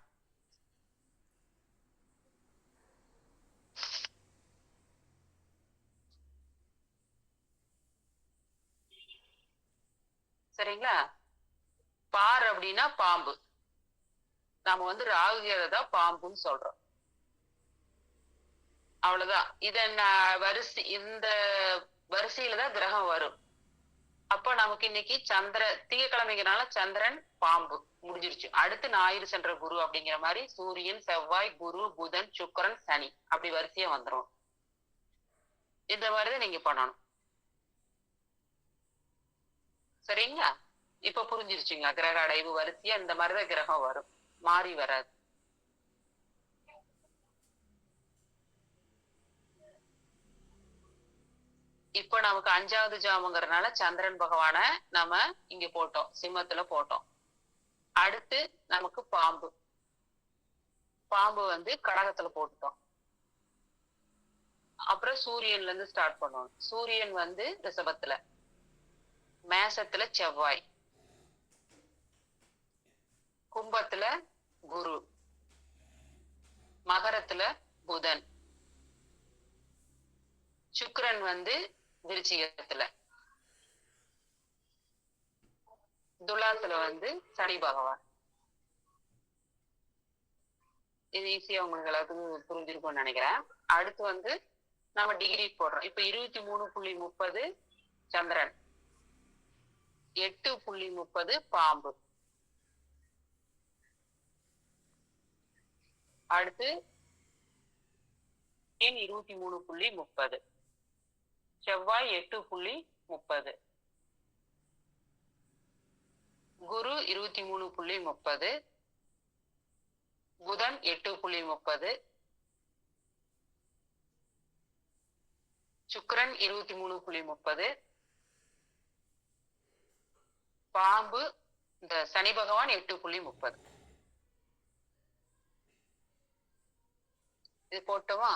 சரிங்களா? பார் அப்படின்னா பாம்பு. நாம வந்து ராகுகிறதா பாம்புன்னு சொல்றோம். அவ்வளவுதான். வரிசை இந்த வரிசையில தான் கிரகம் வரும். அப்ப நமக்கு இன்னைக்கு திங்கக்கிழமைங்கிறனால சந்திரன் பாம்பு முடிஞ்சிருச்சு. அடுத்து ஞாயிறு சென்ற குரு அப்படிங்கிற மாதிரி சூரியன் செவ்வாய் குரு புதன் சுக்கிரன் சனி அப்படி வரிசையா வந்துடும். இந்த மாதிரிதான் நீங்க பண்ணணும். சரிங்களா? இப்ப புரிஞ்சிருச்சுங்களா? கிரக அடைவு வரிசையா இந்த மாதிரிதான் கிரகம் வரும், மாறி வராது. இப்ப நமக்கு 5வது ஜாமங்கிறதுனால சந்திரன் பகவான நம்ம இங்க போட்டோம், சிம்மத்துல போட்டோம். அடுத்து நமக்கு பாம்பு வந்து கடகத்துல போட்டுட்டோம். அப்புறம் சூரியன்ல இருந்து ஸ்டார்ட் பண்ணுவோம். சூரியன் வந்து ரிஷபத்துல, மேசத்துல செவ்வாய், கும்பத்துல குரு, மகரத்துல புதன், சுக்கிரன் வந்து விருச்சிகத்துல, துலாத்துல வந்து சனி பகவான். இது ஈஸியா உங்களுக்கு எல்லாத்துக்கும் புரிஞ்சிருக்கும்னு நினைக்கிறேன். அடுத்து வந்து நம்ம டிகிரி போடுறோம். இப்ப 23.30 சந்திரன், 8.30 பாம்பு. அடுத்து 23.30 செவ்வாய், 8.30 குரு, 23.30 புதன், 8.30 சுக்கிரன், 23.30 பாம்பு இந்த சனி பகவான் 8.30. இது போட்டோமா?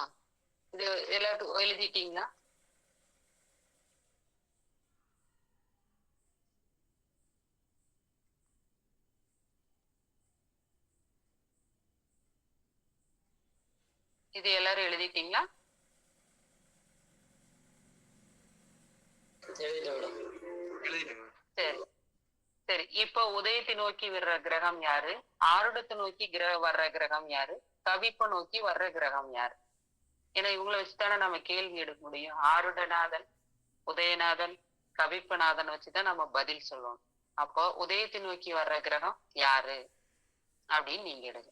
இது எல்லாத்துக்கும் எழுதிட்டீங்களா? இது எல்லாரும் எழுதிட்டீங்களா? சரி சரி. இப்ப உதயத்தை நோக்கி வர்ற கிரகம் யாரு? ஆருடத்தை நோக்கி வர்ற கிரகம் யாரு? கவிப்பை நோக்கி வர்ற கிரகம் யாரு? ஏன்னா இவங்களை வச்சுதானே நம்ம கேள்வி எடுக்க முடியும். ஆருடநாதன், உதயநாதன், கவிப்பநாதன் வச்சுதான் நம்ம பதில் சொல்லணும். அப்போ உதயத்தை நோக்கி வர்ற கிரகம் யாரு அப்படின்னு நீங்க எடுங்க.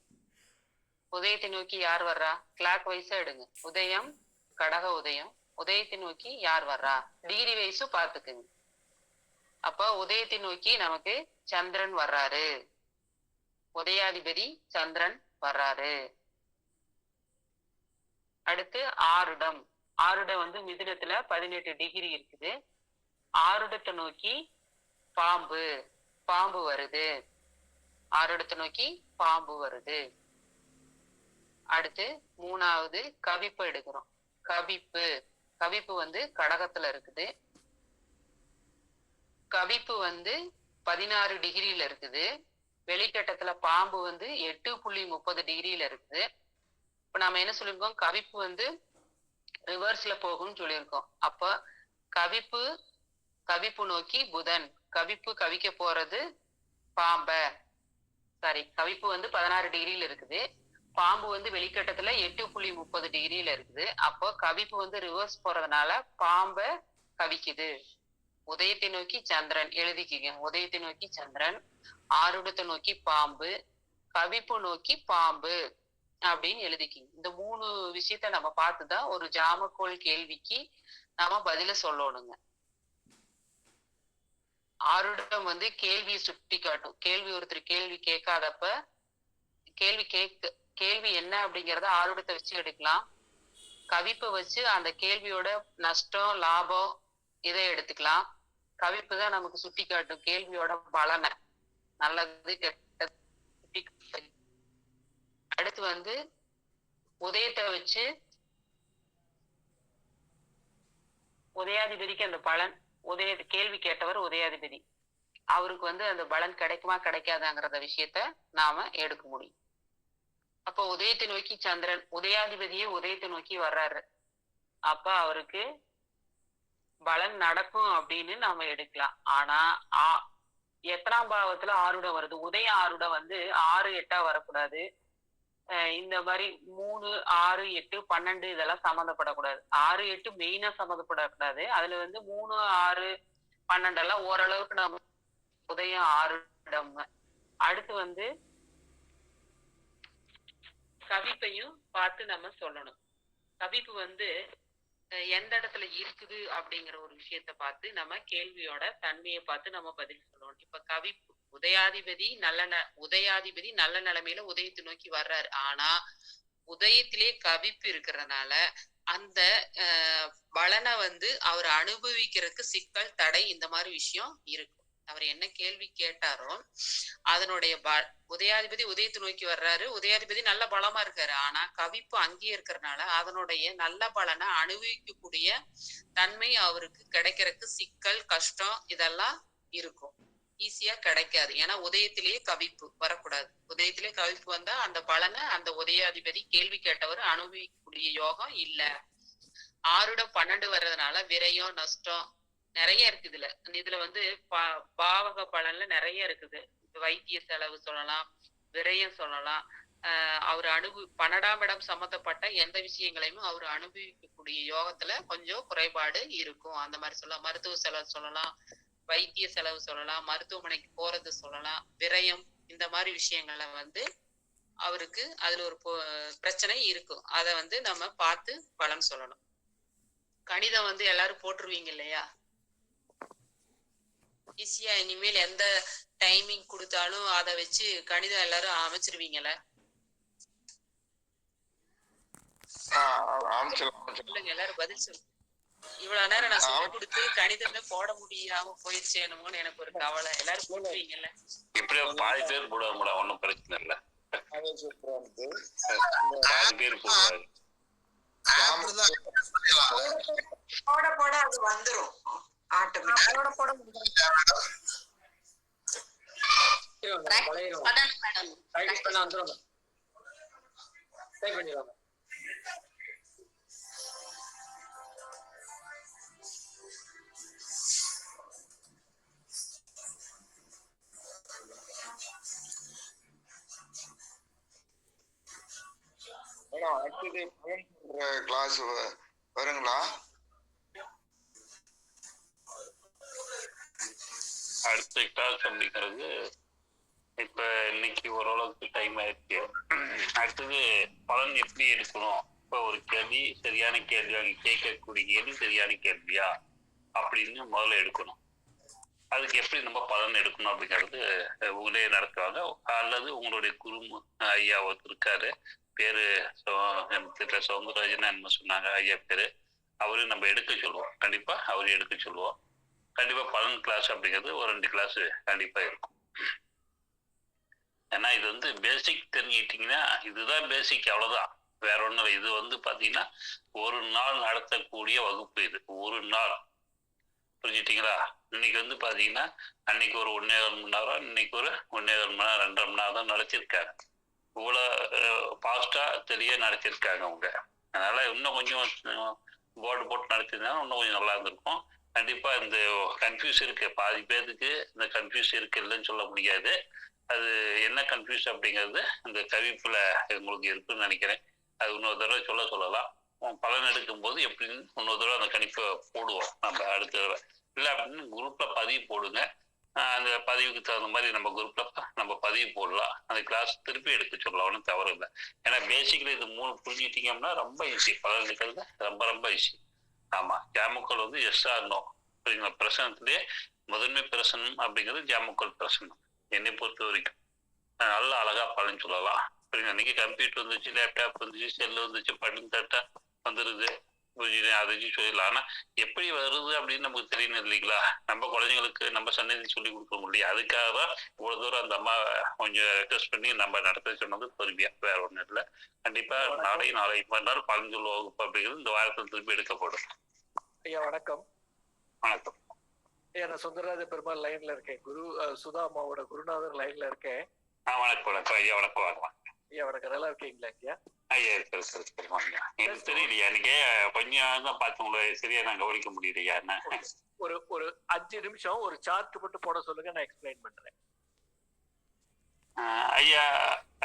உதயத்தை நோக்கி யார் வர்றா? கிளாக் வைஸா எடுங்க. உதயம், கடக உதயம். உதயத்தை நோக்கி யார் வர்றா? டிகிரி வைஸும் பார்த்துக்குங்க. அப்ப உதயத்தை நோக்கி நமக்கு சந்திரன் வர்றாரு, உதயாதிபதி சந்திரன் வர்றாரு. அடுத்து ஆருடம். ஆருடம் வந்து மிதுனத்துல 18 டிகிரி இருக்குது. ஆருடத்தை நோக்கி பாம்பு வருது. ஆருடத்தை நோக்கி பாம்பு வருது. அடுத்து 3வது கவிப்பு எடுக்கிறோம். கவிப்பு வந்து கடகத்துல இருக்குது. கவிப்பு வந்து 16 டிகிரியில இருக்குது. வெளிக்கட்டத்துல பாம்பு வந்து 8.30 டிகிரியில இருக்குது. இப்ப நாம என்ன சொல்லியிருக்கோம்? கவிப்பு வந்து ரிவர்ஸ்ல போகும்னு சொல்லியிருக்கோம். அப்ப கவிப்பு நோக்கி புதன், கவிக்க போறது கவிப்பு வந்து 16 டிகிரியில இருக்குது. பாம்பு வந்து வெளிக்கட்டத்துல 8.30 டிகிரியில இருக்குது. அப்போ கவிப்பு வந்து ரிவர்ஸ் போறதுனால பாம்ப கவிக்குது. உதயத்தை நோக்கி சந்திரன் எழுதிக்கிங்க. உதயத்தை நோக்கி சந்திரன், ஆருடத்தை நோக்கி பாம்பு, கவிப்பு நோக்கி பாம்பு அப்படின்னு எழுதிக்கிங்க. இந்த 3 விஷயத்த நம்ம பார்த்துதான் ஒரு ஜாமக்கோள் கேள்விக்கு நாம பதில சொல்லணுங்க. ஆருடம் வந்து கேள்வியை சுட்டி காட்டும். ஒருத்தர் கேள்வி கேட்காதப்ப கேள்வி என்ன அப்படிங்கறத ஆருடத்தை வச்சு எடுக்கலாம். கவிப்பை வச்சு அந்த கேள்வியோட நஷ்டம் லாபம் இதை எடுத்துக்கலாம். கவிப்பு தான் நமக்கு சுட்டி காட்டும் கேள்வியோட பலனை, நல்லது கெட்டது. அடுத்து வந்து உதயத்தை வச்சு உதயாதிபதிக்கு அந்த பலன், கேள்வி கேட்டவர் உதயாதிபதி, அவருக்கு வந்து அந்த பலன் கிடைக்குமா கிடைக்காதாங்கிறத விஷயத்த நாம எடுக்க முடியும். அப்ப உதயத்தை நோக்கி சந்திரன், உதயாதிபதியே உதயத்தை நோக்கி வர்றாரு. அப்ப அவருக்கு பலன் நடக்கும் அப்படின்னு நாம எடுக்கலாம். ஆனா எத்தனாம் பாவத்துல ஆருடம் வருது? உதய ஆருடம் வந்து 6, 8 வரக்கூடாது. இந்த மாதிரி 3, 6, 8, 12 இதெல்லாம் சம்மந்தப்படக்கூடாது. 6, 8 மெயினா சம்மந்தப்படக்கூடாது. அதுல வந்து 3, 6, 12 எல்லாம் ஓரளவுக்கு நம்ம உதயம் 6 இடம். அடுத்து வந்து கவிப்பையும் பார்த்து நம்ம சொல்லணும். கவிப்பு வந்து எந்த இடத்துல இருக்குது அப்படிங்கிற ஒரு விஷயத்த பார்த்து நம்ம கேள்வியோட தன்மையை பார்த்து நம்ம பதில் சொல்லணும். இப்ப கவிப்பு உதயாதிபதி நல்ல நிலைமையில உதயத்தை நோக்கி வர்றாரு. ஆனா உதயத்திலே கவிப்பு இருக்கிறதுனால அந்த பலனை வந்து அவர் அனுபவிக்கிறதுக்கு சிக்கல், தடை, இந்த மாதிரி விஷயம் இருக்கும். அவர் என்ன கேள்வி கேட்டாரோ அதனுடைய உதயாதிபதி உதயத்தை நோக்கி வர்றாரு, உதயாதிபதி நல்ல பலமா இருக்காரு. ஆனா கவிப்பு அங்கேயே இருக்கிறதுனால அதனுடைய நல்ல பலனை அனுபவிக்கக்கூடிய தன்மை அவருக்கு கிடைக்கிறதுக்கு சிக்கல், கஷ்டம் இதெல்லாம் இருக்கும். ஈஸியா கிடைக்காது. ஏன்னா உதயத்திலேயே கவிப்பு வரக்கூடாது. உதயத்திலே கவிப்பு வந்தா அந்த பலனை அந்த உதயாதிபதி கேள்வி கேட்டவர் அனுபவிக்கக்கூடிய யோகம் இல்ல. 6 12 வர்றதுனால விரயம், நஷ்டம் நிறைய இருக்குது. இதுல வந்து பாவக பலன்ல நிறைய இருக்குது. வைத்திய செலவு சொல்லலாம், விரயம் சொல்லலாம். அவர் 12ஆம் இடம் சம்பந்தப்பட்ட எந்த விஷயங்களையும் அவர் அனுபவிக்கக்கூடிய யோகத்துல கொஞ்சம் குறைபாடு இருக்கும். அந்த மாதிரி சொல்லலாம். மருத்துவ செலவு சொல்லலாம், வைத்திய செலவு சொல்லலாம், மருத்துவமனைக்கு போறது சொல்லலாம், விரயம், இந்த மாதிரி விஷயங்களை வந்து அவருக்கு அதுல ஒரு பிரச்சனை இருக்கும். அதை வந்து நம்ம பார்த்து பலன் சொல்லணும். கணிதம் வந்து எல்லாரும் போட்டுருவீங்க இல்லையா? ஈஸியா இனிமேல் எந்த டைமிங் கொடுத்தாலும் அதை வச்சு கணிதம் எல்லாரும் அமைச்சிருவீங்கல்ல? சொல்லுங்க, எல்லாரும் பதில் சொல்லுங்க. இவ்வளவு நேரம் நான் சொல்லி கொடுத்து கணிதமே போட முடியாம போயிடுச்சு என்னமோன்னு எனக்கு ஒரு கவலை. எல்லாரும் போட்டுருவீங்கல்ல? இப்படியே பாதி பேர் போடுவாங்க, ஒன்னும் பிரச்சனை இல்லை. பாதி பேர் போடுவாங்க. போட போட அது வந்துரும். கிளாஸ் வருங்களா? அடுத்த கிளாஸ் அப்படிங்கிறது இப்ப இன்னைக்கு ஓரளவுக்கு டைம் ஆயிடுச்சு. அடுத்தது பலன் எப்படி எடுக்கணும்? இப்ப ஒரு கேள்வி சரியான கேள்வி, அங்க கேட்கக்கூடிய கேள்வி சரியான கேள்வியா அப்படின்னு முதல்ல எடுக்கணும். அதுக்கு எப்படி நம்ம பலன் எடுக்கணும் அப்படிங்கிறது உங்களே நடத்துவாங்க. அல்லது உங்களுடைய குரு ஐயா ஒருத்தர் இருக்காரு, பேரு சௌந்தரராஜன் என்ன சொன்னாங்க ஐயா பேரு, அவரு நம்ம எடுக்க சொல்லுவோம். கண்டிப்பா அவரு எடுக்க சொல்லுவோம். கண்டிப்பா பலன் கிளாஸ் அப்படிங்கிறது ஒரு 2 கிளாஸ் கண்டிப்பா இருக்கும். ஏன்னா இது வந்து பேசிக் தெரிஞ்சுக்கிட்டீங்கன்னா இதுதான் பேசிக், அவ்வளவுதான், வேற ஒண்ணும் இல்லை. இது வந்து பாத்தீங்கன்னா ஒரு நாள் நடத்தக்கூடிய வகுப்பு. இது ஒரு நாள், புரிஞ்சுட்டீங்களா? இன்னைக்கு வந்து பாத்தீங்கன்னா அன்னைக்கு ஒரு 1.25 மணி நேரம், இன்னைக்கு ஒரு 1.25 மணி நேரம், 2.5 மணி நேரம் தான் நடத்திருக்காங்க. இவ்வளவு ஃபாஸ்டா தெரிய நடத்திருக்காங்க அவங்க. அதனால இன்னும் கொஞ்சம் போர்டு போட்டு நடத்திருந்தாலும் இன்னும் கொஞ்சம் நல்லா இருந்திருக்கும். கண்டிப்பா இந்த கன்ஃபியூஸ் இருக்கு, பாதி பேருக்கு இந்த கன்ஃபியூஸ் இருக்கு, இல்லைன்னு சொல்ல முடியாது. அது என்ன கன்ஃபியூஸ் அப்படிங்கிறது இந்த கவிப்புல உங்களுக்கு இருக்குன்னு நினைக்கிறேன். அது இன்னொரு தடவை சொல்லலாம். பலன் எடுக்கும் போது எப்படின்னு இன்னொரு தடவை அந்த கணிப்பை போடுவோம் நம்ம அடுத்த தடவை. இல்லை அப்படின்னு குரூப்ல பதிவு போடுங்க. அந்த பதிவுக்கு தகுந்த மாதிரி நம்ம குரூப்ல நம்ம பதிவு போடலாம். அந்த கிளாஸ் திருப்பி எடுக்க சொல்லலாம், ஒன்றும் தவறு இல்லை. ஏன்னா பேசிக்கலி இது 3 புரிஞ்சுட்டீங்கன்னா ரொம்ப ஈஸி, பலன் எடுக்கிறது ரொம்ப ரொம்ப ஈஸி. ஆமா, ஜாமுக்கள் வந்து எஸ்ஆர்னோ சரிங்களா? பிரசனத்திலேயே முதன்மை பிரசனம் அப்படிங்கிறது ஜாமுக்கள் பிரசனம். என்னை பொறுத்த வரைக்கும் நல்ல அழகா பலன் சொல்லலாம். சரிங்களா? இன்னைக்கு கம்ப்யூட்டர் வந்துச்சு, லேப்டாப் வந்துச்சு, செல்லு வந்துச்சு, பட்டன் தட்டா வந்துருது, அதை வச்சு சொல்லிடலாம். ஆனா எப்படி வருது அப்படின்னு நமக்கு தெரியணும் இல்லைங்களா? நம்ம குழந்தைங்களுக்கு நம்ம சன்னதி சொல்லி கொடுக்க முடியும். அதுக்காக தான் இவ்வளவு தூரம் அந்த அம்மா கொஞ்சம் ரெக்வஸ்ட் பண்ணி நம்ம நடத்த சொன்னது பொறுமையா, வேற ஒண்ணும் இல்லை. கண்டிப்பா நாளை மறுநாள் பலன் சொல்ல வகுப்பு அப்படிங்கிறது இந்த வாரத்தில் திருப்பி எடுக்கப்படும். ஐயா வணக்கம். வணக்கம் ஐயா, நான் சுந்தரராஜ பெருமாள் லைன்ல இருக்கேன். சுதா அம்மாவோட குருநாதர் லைன்ல இருக்கேன். வணக்கம் ஐயா. வணக்கம் வாங்க ஐயா. வணக்கம். நல்லா இருக்கீங்களா ஐயா? ஐயா எனக்கு தெரியலையா, எனக்கு கொஞ்சம் தான் பார்த்து உங்களை சரியா நான் கவனிக்க முடியலையா? ஒரு 5 நிமிஷம் ஒரு சார்ட் மட்டும் போட சொல்லுங்க, நான் எக்ஸ்பிளைன் பண்றேன். ஐயா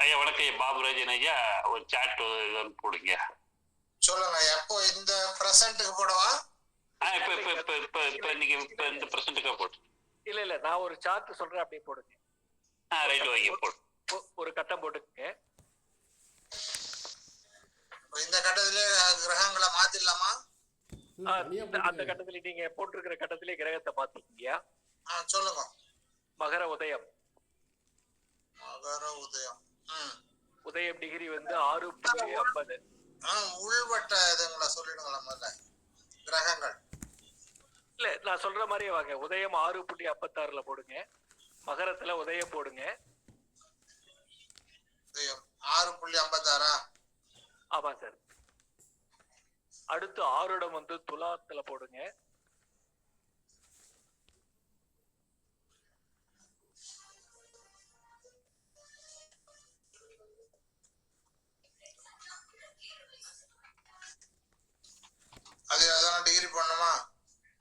ஐயா வணக்கம் ஐயா, பாபுராஜன் ஐயா. ஒரு சாட் போடுங்க. சொல்லுங்க, எப்போ இந்த பிரசன்ட்டுக்கு போடவா? இப்ப இன்னைக்கு இந்த பிரசன்ட்டுக்கா போட்டு. இல்ல நான் ஒரு சார்ட் சொல்றேன், அப்படியே போடுங்க. ரைட் வைங்க, போடு. ஒரு கட்டம் போட்டுக்கங்க. இந்த கட்டத்திலே கிரகங்களை மாத்திடலாமா? அந்த கட்டத்துல நீங்க போட்டிருக்கிற கட்டத்திலே கிரகத்தை மாத்திக்கிங்க. சொல்லுங்க. மகர உதயம். மகர உதயம். உதயம் டிகிரி வந்து 6.50. உள்வட்ட இதுங்களை சொல்லிடுங்களா முதல்ல, கிரகங்கள். இல்ல நான் சொல்ற மாதிரியே வாங்க. உதயம் 6.56 போடுங்க. மகரத்துல உதயம் போடுங்க. 6.56. ஆமா சார். அடுத்து ஆருடம் வந்து துலாத்துல போடுங்க. அது அதான் டிகிரி பண்ணுமா?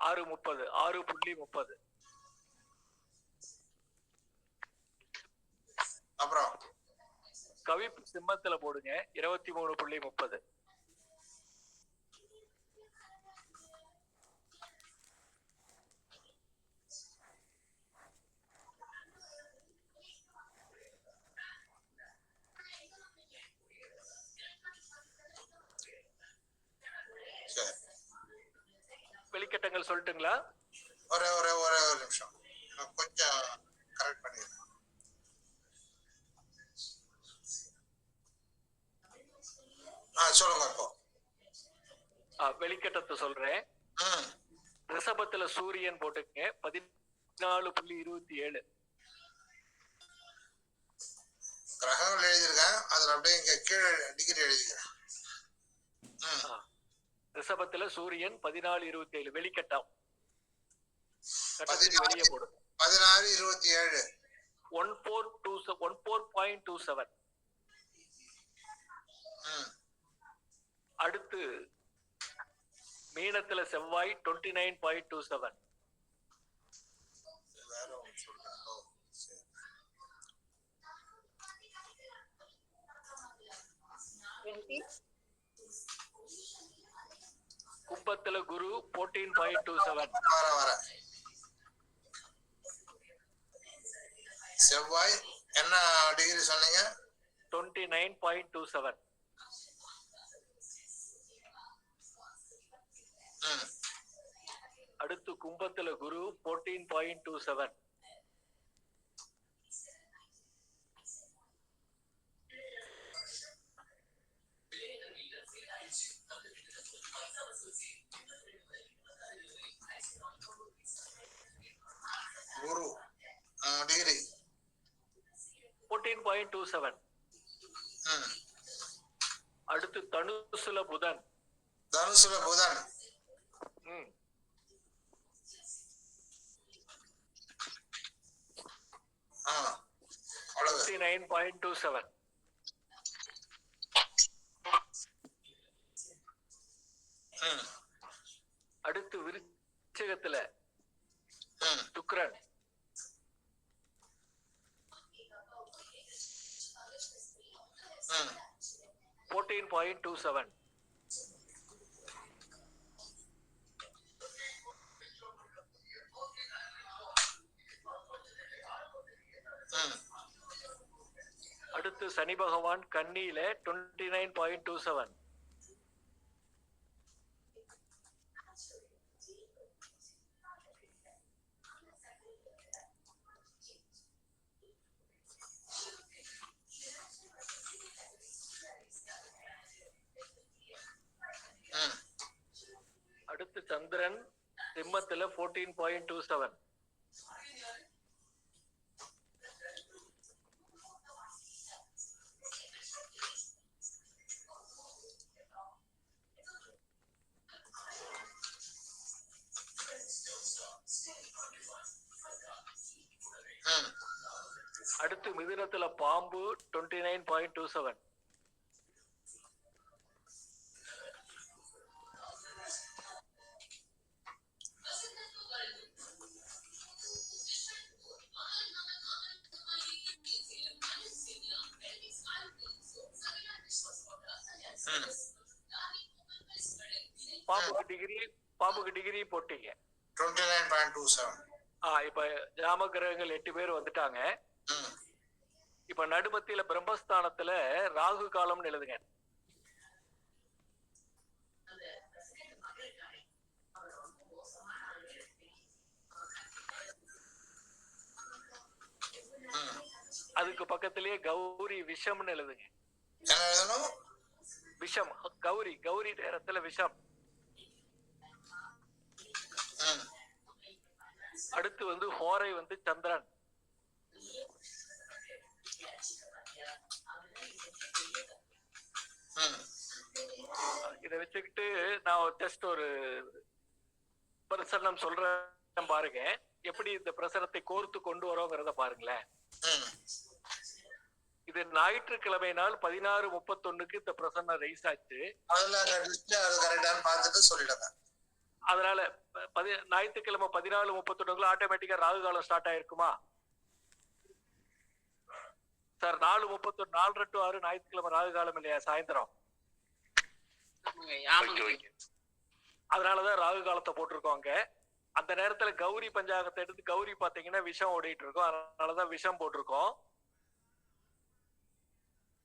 6.30. 6.30. அப்புறம் கவிப்பு சிம்மத்துல போடுங்க. 23.30. வெளிக்கட்டங்கள் சொல்லட்டுங்களா? ஒரே ஒரு நிமிஷம், கொஞ்சம் கரெக்ட் பண்ணிடுறேன். சொல்லுங்க. இப்போ வெளிக்கட்டத்தை சொல்றேன். ரிஷபத்துல சூரியன் போட்டுக்கங்க. 14.27. கிரகங்கள் எழுதியிருக்கேன், அதுல அப்படியே இங்க கீழே டிகிரி எழுதிக்கிறேன். ரிஷபத்துல சூரியன் 14.27 வெளிக்கட்டம். வெளியே போடும். 16.27. 14.27. அடுத்து மீனத்துல செவ்வாய் 29.27. கும்பத்துல குரு 14.27. வர செவ்வாய் என்ன டிகிரி சொன்னீங்க? 29.27. அடுத்து கும்பத்துல குரு 14.27. குரு டிகிரி 14.27. அடுத்து தனுசுல புதன். தனுசுல புதன் 29.27. அடுத்து விருச்சிகத்துல சுக்கிரன் 14.27. அடுத்து சனி பகவான் கன்னியில 29.27. அடுத்து சந்திரன் சிம்மத்துல 14.27. அடுத்து மிதுனத்துல பாம்பு 29.27. பாம்புக்கு டிகிரி போட்டீங்க 29.27. இப்ப ஜாம கிரகங்கள் 8 பேர் வந்துட்டாங்க. இப்ப நடுமத்தியில பிரம்மஸ்தானத்துல ராகு காலம்னு எழுதுங்க. அதுக்கு பக்கத்திலேயே கௌரி விஷம்னு எழுதுங்க. விஷம், கௌரி நேரத்துல விஷம். அடுத்து வந்து ஹோரை வந்து சந்திரன். இதை வச்சுக்கிட்டு நான் ஜஸ்ட் ஒரு பிரசன்னம் சொல்றேன் பாருங்க. எப்படி இந்த பிரசனத்தை கோர்த்து கொண்டு வரோங்கிறத பாருங்களேன். இது ஞாயிற்றுக்கிழமை நாள் 16:31 இந்த பிரசன்னம் ரைஸ் ஆச்சு. அதனால ஞாயிற்றுக்கிழமை 14:31 ஆட்டோமேட்டிக்கா ராகு காலம் ஸ்டார்ட் ஆயிருக்குமா சார்? 4:31 4 to 6 ஞாயிற்றுக்கிழமை ராகு காலம் இல்லையா சாயந்தரம்? அதனாலதான் ராகு காலத்தை போட்டிருக்கோங்க. அந்த நேரத்துல கௌரி பஞ்சாங்கத்தை எடுத்து கௌரி பாத்தீங்கன்னா விஷம் ஓடிட்டு இருக்கோம். அதனாலதான் விஷம் போட்டிருக்கோம்.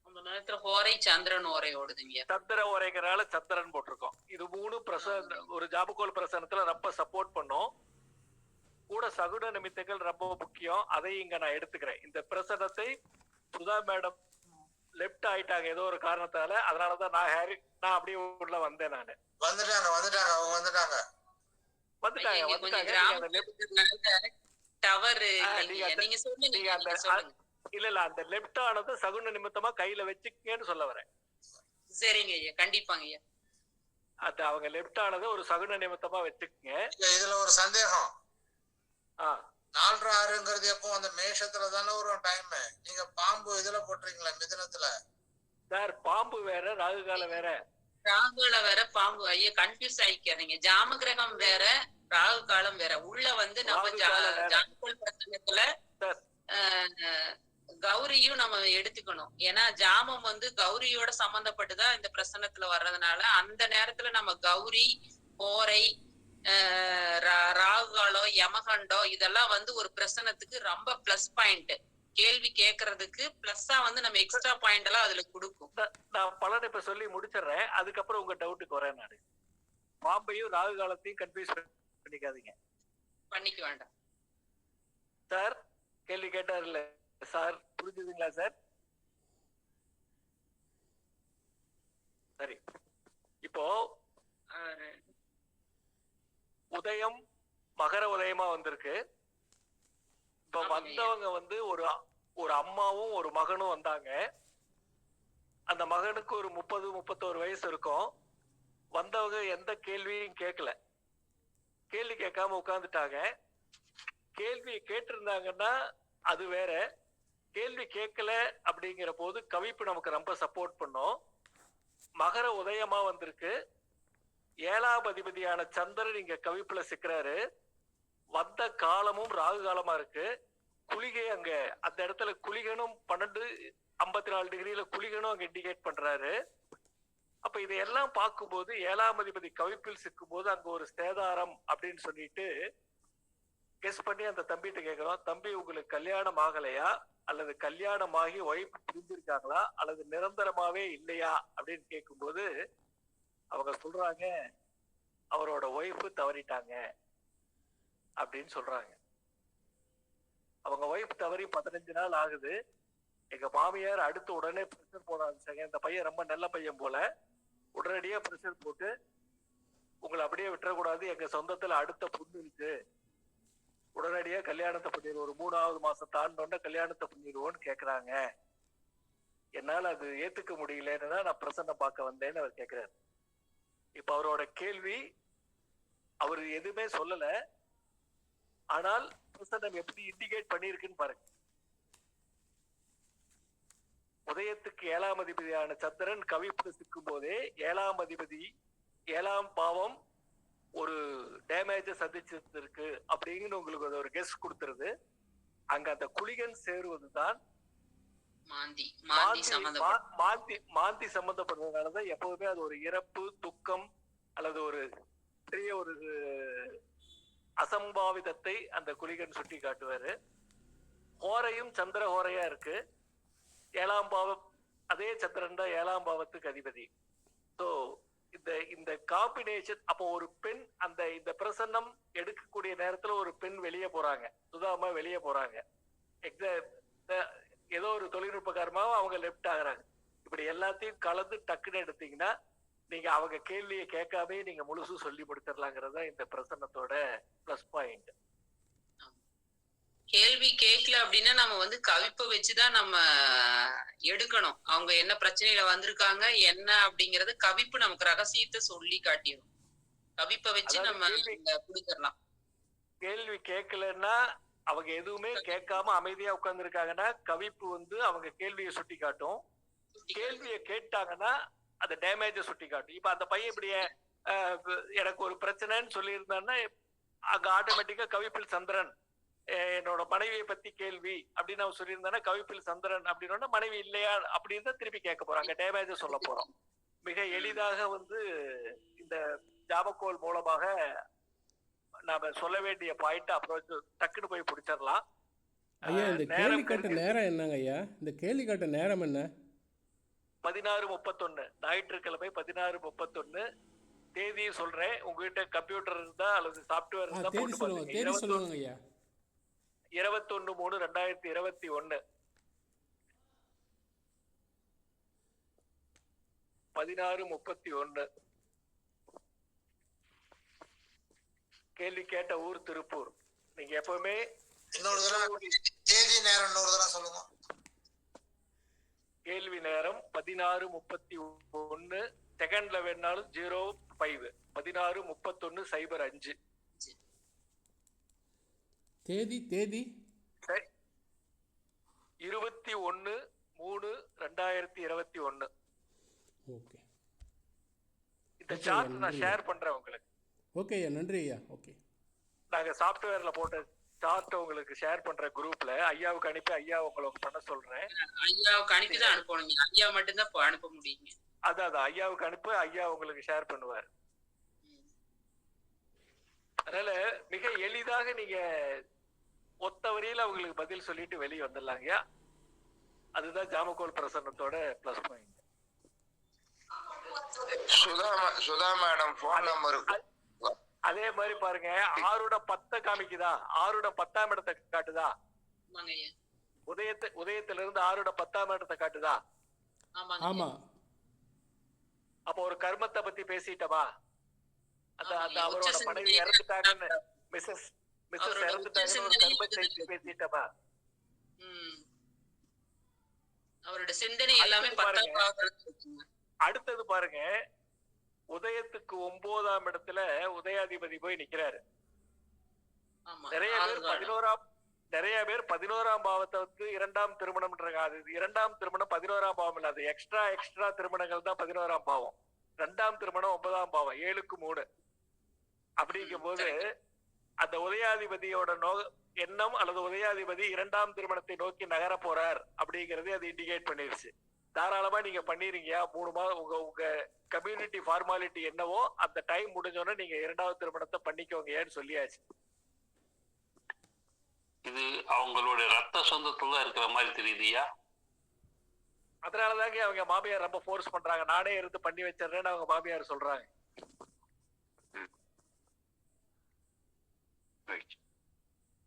அந்த நேரத்துல ஹோரை சந்திரன் ஓரை ஓடுதுங்க. சந்திர ஓரைங்கிறனால சந்திரன் போட்டிருக்கோம். இது 3 ஒரு ஜாபகோல் பிரசனத்துல ரொம்ப சப்போர்ட் பண்ணும். கூட சகுன நிமித்தங்கள் ரொம்ப முக்கியம். அதை இங்க நான் எடுத்துக்கிறேன். இந்த பிரசனத்தை சுதா மேடம் லெப்ட் ஆயிட்டாங்க ஏதோ ஒரு காரணத்தால. அதனாலதான் நான் அப்படியே உள்ள வந்தேன். நானு வந்துட்டாங்க. இல்ல அந்த லெப்ட் ஆனது சகுன நிமித்தமா கையில வச்சுக்கன்னு சொல்ல வரேன். சரிங்க ஐயா, கண்டிப்பாங்க ஐயா. அது அவங்க லெப்ட் ஆனது ஒரு சகுன நிமித்தமா வச்சுக்கங்க. இதுல ஒரு சந்தேகம். 4-6ங்கிறது எப்போ அந்த மேஷத்துல தானே ஒரு டைம். நீங்க பாம்பு இதுல போட்டுறீங்களா மிதுனத்துல? சார் பாம்பு வேற ராகு காலம் வேற. ராகுல வேற பாம்பு. ஐயா கன்ஃபியூஸ் ஆயிக்காதீங்க. ஜாம கிரகம் வேற ராகு காலம் வேற. உள்ள வந்து நம்ம ஜாமகோல் பிரசனத்துல கௌரியும் நம்ம எடுத்துக்கணும். ஏன்னா ஜாமம் வந்து கௌரியோட சம்பந்தப்பட்டுதான் இந்த பிரசனத்துல வர்றதுனால அந்த நேரத்துல நம்ம கௌரி போரை ராகுகாலோ யமகண்டோ இதெல்லாம் வந்து ஒரு பிரசனத்துக்கு ரொம்ப பிளஸ் பாயிண்ட். கேள்வி கேட்கறதுக்கு பிளஸ்ஸா வந்து நம்ம எக்ஸ்ட்ரா பாயிண்ட் எல்லாம் அதுல கொடுக்கும். நான் பலன் இப்ப சொல்லி முடிச்சிடுறேன். அதுக்கப்புறம் உங்க டவுட்டுக்கு வரேன். நானு பாம்பையும் ராகு காலத்தையும் கன்ஃபியூஸ் பண்ணிக்காதீங்க. பண்ணிக்க வேண்டாம் சார். கேள்வி கேட்டார்ல சார், புரிஞ்சுதுங்களா சார்? சரி, இப்போ உதயம் மகர உதயமா வந்திருக்கு. இப்ப வந்தவங்க வந்து ஒரு அம்மாவும் ஒரு மகனும் வந்தாங்க. அந்த மகனுக்கு ஒரு 30-31 வயசு இருக்கும். வந்தவங்க எந்த கேள்வியும் கேட்கல. கேள்வி கேட்காம உட்கார்ந்துட்டாங்க. கேள்வி கேட்டிருந்தாங்கன்னா அது வேற. கேள்வி கேட்கல அப்படிங்கிற போது கவிப்பு நமக்கு ரொம்ப சப்போர்ட் பண்ணும். மகர உதயமா வந்திருக்கு. 7ஆம் அதிபதியான சந்திரன் இங்க கவிப்புல சிக்கிறாரு. வந்த காலமும் ராகு காலமா இருக்கு. குளிகை அங்க அந்த இடத்துல குளிகனும் 12:54 டிகிரியில குளிகனும் அங்க இண்டிகேட் பண்றாரு. அப்ப இதையெல்லாம் பார்க்கும்போது 7ஆம் அதிபதி கவிப்பில் சிக்கும் போது அங்க ஒரு சேதாரம் அப்படின்னு சொல்லிட்டு கெஸ் பண்ணி அந்த தம்பிகிட்ட கேட்கிறோம். தம்பி உங்களுக்கு கல்யாணம் ஆகலையா, அல்லது கல்யாணமாகி ஒய்ஃப் புரிஞ்சிருக்காங்களா, அல்லது நிரந்தரமாவே இல்லையா அப்படின்னு கேட்கும்போது அவங்க சொல்றாங்க அவரோட ஒய்ஃப் தவறிட்டாங்க அப்படின்னு சொல்றாங்க. அவங்க ஒய்ஃப் தவறி 15 நாள் ஆகுது. எங்க மாமியார் அடுத்து உடனே பிரஷர் போட ஆரம்பிச்சாங்க. இந்த பையன் ரொம்ப நல்ல பையன் போல. உடனடியா பிரஷர் போட்டு உங்களை அப்படியே விட்டுறக்கூடாது, எங்க சொந்தத்துல அடுத்த பொண்ணு இருக்கு, உடனடியா கல்யாணத்தை பண்ணிடுவோம், ஒரு 3ஆவது மாசம் தாண்டோன்னா கல்யாணத்தை பண்ணிடுவோம்னு கேக்குறாங்க. என்னால அது ஏத்துக்க முடியலன்னு தான் நான் பிரசன்ன பார்க்க வந்தேன்னு அவர் கேக்குறாரு. இப்ப அவரோட கேள்வி அவர் எதுவுமே சொல்லல, ஆனால் பிரசன்னம் எப்படி இண்டிகேட் பண்ணிருக்குன்னு பாருங்க. உதயத்துக்கு 7ஆம் அதிபதியான சந்திரன் கவிப்புல சிக்கும் போதே 7ஆம் அதிபதி 7ஆம் பாவம் ஒரு டேமேஜ சந்திச்சிருக்கு அப்படின்னு உங்களுக்கு ஒரு கெஸ் கொடுத்துருது. அங்க அந்த குளிகன் சேருவதுதான் மாந்தி சம்பந்தப்படுறதுனாலதான் எப்பவுமே அது ஒரு இறப்பு, துக்கம் அல்லது ஒரு பெரிய ஒரு அசம்பாவிதத்தை அந்த குலிகன் சுட்டி காட்டுவாரு. ஹோரையும் சந்திர ஹோரையா இருக்கு. 7ஆம் பாவம், அதே சந்திரன் தான் 7ஆம் பாவத்துக்கு அதிபதி. ஸோ இந்த காம்பினேஷன், அப்போ ஒரு பெண் இந்த பிரசன்னம் எடுக்கக்கூடிய நேரத்துல ஒரு பெண் வெளியே போறாங்க, சுதாமா வெளியே போறாங்க, ஏதோ ஒரு தொழில்நுட்ப காரணமாக அவங்க லெஃப்ட் ஆகுறாங்க. இப்படி எல்லாத்தையும் கலந்து டக்குன்னு எடுத்தீங்கன்னா நீங்க அவங்க கேள்வியை கேட்காம நீங்க முழுசும் சொல்லி முடிச்சிடலாங்கிறதா இந்த பிரசன்னத்தோட பிளஸ் பாயிண்ட். கேள்வி கேட்கல அப்படின்னா நம்ம வந்து கவிப்பை வச்சுதான் நம்ம எடுக்கணும். அவங்க என்ன பிரச்சனையில வந்திருக்காங்க என்ன அப்படிங்கறது கவிப்பு நமக்கு ரகசியத்தை சொல்லி காட்டிடும். கவிப்பை வச்சு நம்ம கொடுத்துடலாம். கேள்வி கேட்கலன்னா அவங்க எதுவுமே கேட்காம அமைதியா உட்கார்ந்து இருக்காங்கன்னா கவிப்பு வந்து அவங்க கேள்வியை சுட்டி காட்டும். கேள்வியை கேட்டாங்கன்னா அந்த டேமேஜை சுட்டி காட்டும். இப்ப அந்த பையன் இப்படியே எனக்கு ஒரு பிரச்சனைன்னு சொல்லி இருந்தான்னா அங்க ஆட்டோமேட்டிக்கா கவிப்பில் சந்திரன் என்னோட மனைவியை பத்தி கேள்வி அப்படின்னு அவன் சொல்லியிருந்தானா கவிப்பில் சந்திரன் அப்படின்னா மனைவி இல்லையா அப்படின்னு தான் திருப்பி கேட்க போறாங்க, டேமேஜ சொல்ல போறோம். மிக எளிதாக வந்து இந்த ஜாமக்கோல் மூலமாக நாம சொல்ல வேண்டிய பாயிண்ட் அப்ரோச் டக்குன்னு போய் பிடிச்சிடலாம். ஐயா இந்த கேள்வி கேட்ட நேரம் என்னங்க ஐயா? இந்த கேள்வி கேட்ட நேரம் என்ன? 16:31 ஞாயிற்றுக்கிழமை 16:31. தேதியும் சொல்றேன். உங்ககிட்ட கம்ப்யூட்டர் இருந்தா அல்லது சாப்ட்வேர் இருந்தா போட்டு பாருங்க. 21/3/2021 16:31. கேள்வி கேட்ட ஊர் திருப்பூர். நீங்க எப்பவுமே தேதி நேரம் சொல்லுங்க. கேள்வி நேரம் 16:31. செகண்ட்ல வேணாலும் 05 16:31:05. தேதி 21/3/2021. ஓகே. இந்த சார்ட் நான் ஷேர் பண்றேன் உங்களுக்கு. ஓகே ஐயா, நன்றி ஐயா. ஓகே, நாங்க சாஃப்ட்வேர்ல போட்ட சார்ட் உங்களுக்கு ஷேர் பண்ற குரூப்ல ஐயாவுக்கு அனுப்பி ஐயா உங்களுக்கு பண்ண சொல்றேன். ஐயாவுக்கு அனுப்பி தான் அனுப்பணும். ஐயா மட்டும் தான் அனுப்ப முடியுங்க. அதான் ஐயாவுக்கு அனுப்பி ஐயா உங்களுக்கு ஷேர் பண்ணுவார். அதனால மிக எளிதாக நீங்க ஒத்த வரியில அவங்களுக்கு பதில் சொல்லிட்டு வெளியே வந்துடலாங்க. அதுதான் ஜாமக்கோல் பிரசன்னத்தோட plus point. Sudha madam phone number அதே மாதிரி பாருங்க, 6:10 காமிக்குதா? 6:10 இடத்தை காட்டுதா? உதயத்துல இருந்து 6:10 இடத்தை காட்டுதா? ஆமா. அப்ப ஒரு கர்மத்தை பத்தி பேசிட்டமா? அந்த அவரோட மனைவி இறந்துட்டாங்கன்னு மிஸ்ஸஸ் இறந்துட்டாங்கன்னு ஒரு கர்மத்தை பேசிட்டமா? அவரோட சிந்தனை எல்லாமே அடுத்தது பாருங்க, உதயத்துக்கு 9ஆம் இடத்துல உதயாதிபதி போய் நிக்கிறாரு. நிறைய பேர் 11ஆம் பாவத்தை வந்து 2ஆம் திருமணம்ன்றாங்க. அது 2ஆம் திருமணம் 11ஆம் பாவம் இல்ல, அது எக்ஸ்ட்ரா திருமணங்கள் தான் 11ஆம் பாவம். 2ஆம் திருமணம் 9ஆம் பாவம் 7-3. அப்படிங்கும் போது அந்த உதயாதிபதியோட எண்ணம் அல்லது உதயாதிபதி 2ஆம் திருமணத்தை நோக்கி நகர போறார் அப்படிங்கறது அது இண்டிகேட் பண்ணிருச்சு. தாராளமா நீங்க பண்ணிருங்க. 3 மாதம் உங்க கம்யூனிட்டி ஃபார்மாலிட்டி என்னவோ அந்த டைம் முடிஞ்சோன்னா நீங்க 2ஆவது திருமணத்தை பண்ணிக்கோங்க ஏன்னு சொல்லியாச்சு. இது அவங்களுடைய ரத்த சொந்தத்துல இருக்கிற மாதிரி தெரியுதுயா. அதனாலதாங்க அவங்க மாமியார் ரொம்ப ஃபோர்ஸ் பண்றாங்க. நானே இருந்து பண்ணி வச்சிடறேன்னு அவங்க மாமியார் சொல்றாங்க.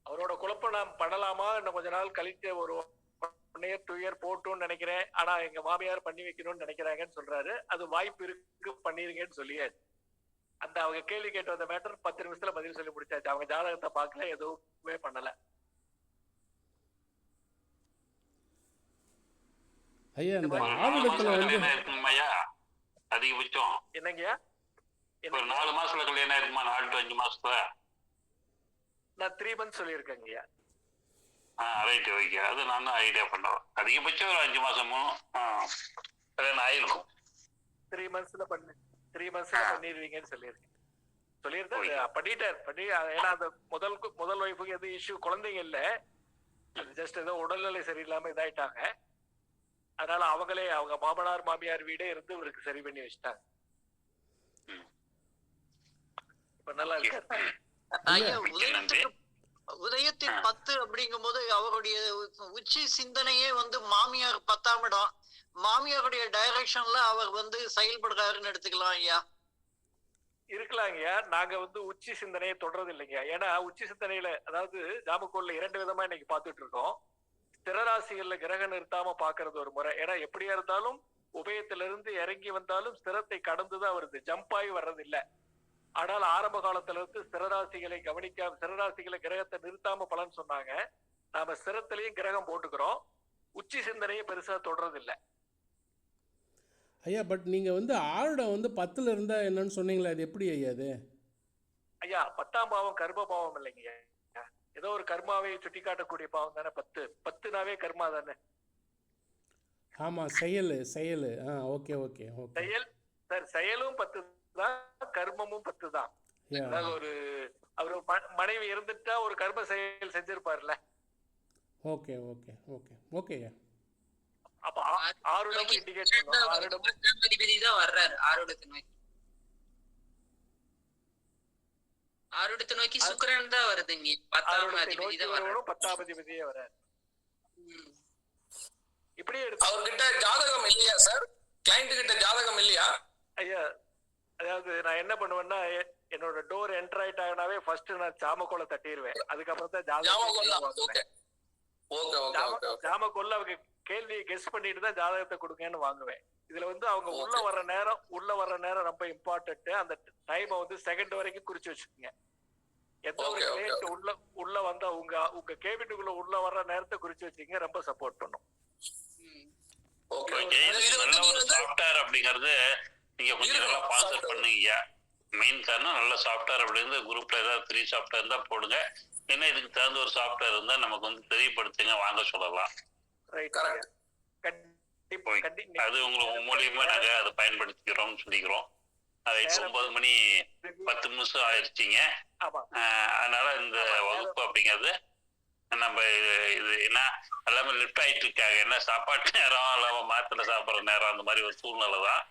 அவரோட குழப்பம் நாம் பண்ணலாமா இன்னும் கொஞ்ச நாள் கழித்து ஒரு 1 year 2 year போட்டும்னு நினைக்கிறேன். ஆனா எங்க மாமியார் பண்ணி வைக்கணும்னு நினைக்கிறாங்கன்னு சொல்றாரு. அது வாய்ப்பு இருக்கு, பண்ணிருங்கன்னு சொல்லியாச்சு. அந்த அவங்க கேள்வி கேட்டு வந்த மேட்டர் 10 நிமிஷத்துல பதில் சொல்லி முடிச்சாச்சு. அவங்க ஜாதகத்தை பார்க்கல, எதுவுமே பண்ணல. ஐயா இந்த ஆவிடத்துல வந்து அதிகபட்சம் என்னங்கய்யா? ஒரு 4 மாசத்துல கல்யாணம் இருக்குமா? 4 to 5 மாசத்துல நான் 3 months சொல்லியிருக்கேங்கய்யா. Right, okay. அது நான் ஐடியா பண்ணுவேன். அதிகபட்சம் ஒரு 5 மாசமும் கல்யாணம் ஆயிருக்கும். 3 monthsல பண்ணிடுவீங்கன்னு சொல்லியிருந்தேன். பண்ணிட்டார். ஏன்னா அந்த முதல் ஒய்ஃபுக்கு எதுவும் இஷ்யூ, குழந்தைங்க இல்ல, அது ஜஸ்ட் ஏதோ உடல்நிலை சரியில்லாம இதாயிட்டாங்க. அதனால அவங்களே அவங்க மாமனார் மாமியார் வீடே இருந்து இவருக்கு சரி பண்ணி வச்சுட்டாங்க. இப்ப நல்லா இருக்காரு. ஐயா உதயத்தின் 10 அப்படிங்கும் போது அவருடைய உச்சி சிந்தனையே வந்து மாமியார் 10ஆம் இடம், மாமியாருடைய டைரக்ஷன்ல அவர் வந்து செயல்படுறாருன்னு எடுத்துக்கலாம் ஐயா. இருக்கலாங்கய்யா. நாங்க வந்து உச்சி சிந்தனையை தொடர்றது இல்லைங்க. ஏன்னா உச்சி சிந்தனையில அதாவது ஜாமக்கோல்ல 2 விதமா இன்னைக்கு பார்த்துட்டு இருக்கோம். ஸ்திரராசிகள்ல கிரகம் நிறுத்தாம பாக்குறது ஒரு முறை. ஏன்னா எப்படியா இருந்தாலும் உபயத்துல இருந்து இறங்கி வந்தாலும் ஸ்திரத்தை கடந்துதான் வருது, ஜம்ப் ஆகி வர்றது இல்ல. ஆனால் ஆரம்ப காலத்துல இருந்து ஸ்திரராசிகளை கவனிக்காம ஸ்திரராசிகளை கிரகத்தை நிறுத்தாம பலன் சொன்னாங்க. நாம ஸ்திரத்திலையும் கிரகம் போட்டுக்கிறோம், உச்சி சிந்தனையை பெருசா தொடர்றது இல்ல. ஐயா பட் நீங்கள் வந்து ஆருடம் வந்து 10ல் இருந்தால் என்னன்னு சொன்னீங்களே, அது எப்படி ஐயா அது? ஐயா 10ஆம் பாவம் கர்ம பாவம் இல்லைங்க. ஏதோ ஒரு கர்மாவை சுட்டி காட்டக்கூடிய பாவம் தானே 10. 10நாவே கர்மா தானே. ஆமாம், செயல். Okay okay okay. செயல் சார், செயலும் 10 தான், கர்மமும் 10 தான். ஒரு அவரு மனைவி இருந்துட்டா ஒரு கர்ம செயல் செஞ்சிருப்பாருல்ல. ஓகே ஓகே ஓகே ஓகேயா. அப்ப ஆருடம் இண்டிகேட் பண்ணும். ஆருடம் அதிபதி தான் வர்றாரு ஆருடத்தை நோக்கி. ஆருடத்தை நோக்கி சுக்கிரன் தான் வருதுங்க. 10ஆம் அதிபதி தான் வர்றாரு. 10ஆம் அதிபதியே வர்றாரு. இப்படியே அவர்கிட்ட ஜாதகம் இல்லையா சார்? கிளைண்ட் கிட்ட ஜாதகம் இல்லையா? ஐயா அதாவது நான் என்ன பண்ணுவேன்னா, என்னோட டோர் என்டர் ஆயிட்டாங்கனாவே ஃபர்ஸ்ட் நான் ஜாமக்கோலை தட்டிடுவேன். அதுக்கப்புறம் தான் ஜாமக்கோல்ல அவங்க கேள்வியை கெஸ் பண்ணிட்டு தான் ஜாதகத்தை கொடுங்கன்னு வாங்குவேன். இதுல வந்து அவங்க உள்ள வர்ற நேரம் ரொம்ப இம்பார்ட்டன்ட். அந்த டைமை வந்து செகண்ட் வரைக்கும் குறிச்சு வச்சுக்கோங்க. எந்த ஒரு கிளைண்ட் உள்ள வந்தா உங்க கேபினுக்குள்ள உள்ள வர்ற நேரத்தை குறிச்சு வச்சுக்கோங்க, ரொம்ப சப்போர்ட் பண்ணும். நல்ல ஒரு சாஃப்ட்வேர் அப்படிங்கிறது நீங்க கொஞ்சம் நல்லா ஸ்பான்சர் பண்ணுங்க. மெயின் காரணம் நல்ல சாஃப்ட்வேர் அப்படிங்கிறது குரூப்ல ஏதாவது 3 சாஃப்ட்வேர் தான் போடுங்க. என்ன இதுக்கு தகுந்த ஒரு சாஃப்ட்வேர் இருந்தா நமக்கு வந்து தெரியப்படுத்துங்க, வாங்க சொல்லலாம். அது உங்களுக்கு மூலியமா நாங்க அதை பயன்படுத்திக்கிறோம்னு சொல்லிக்கிறோம். அது 9 மணி 10 நிமிஷம் ஆயிடுச்சிங்க. அதனால இந்த வகுப்பு அப்படிங்கிறது நம்ம இது என்ன எல்லாமே லிஃப்ட் ஆயிட்டு இருக்காங்க. என்ன சாப்பாட்டு நேரம் இல்லாம மாத்திரை சாப்பிட்ற நேரம் அந்த மாதிரி ஒரு சூழ்நிலை தான்.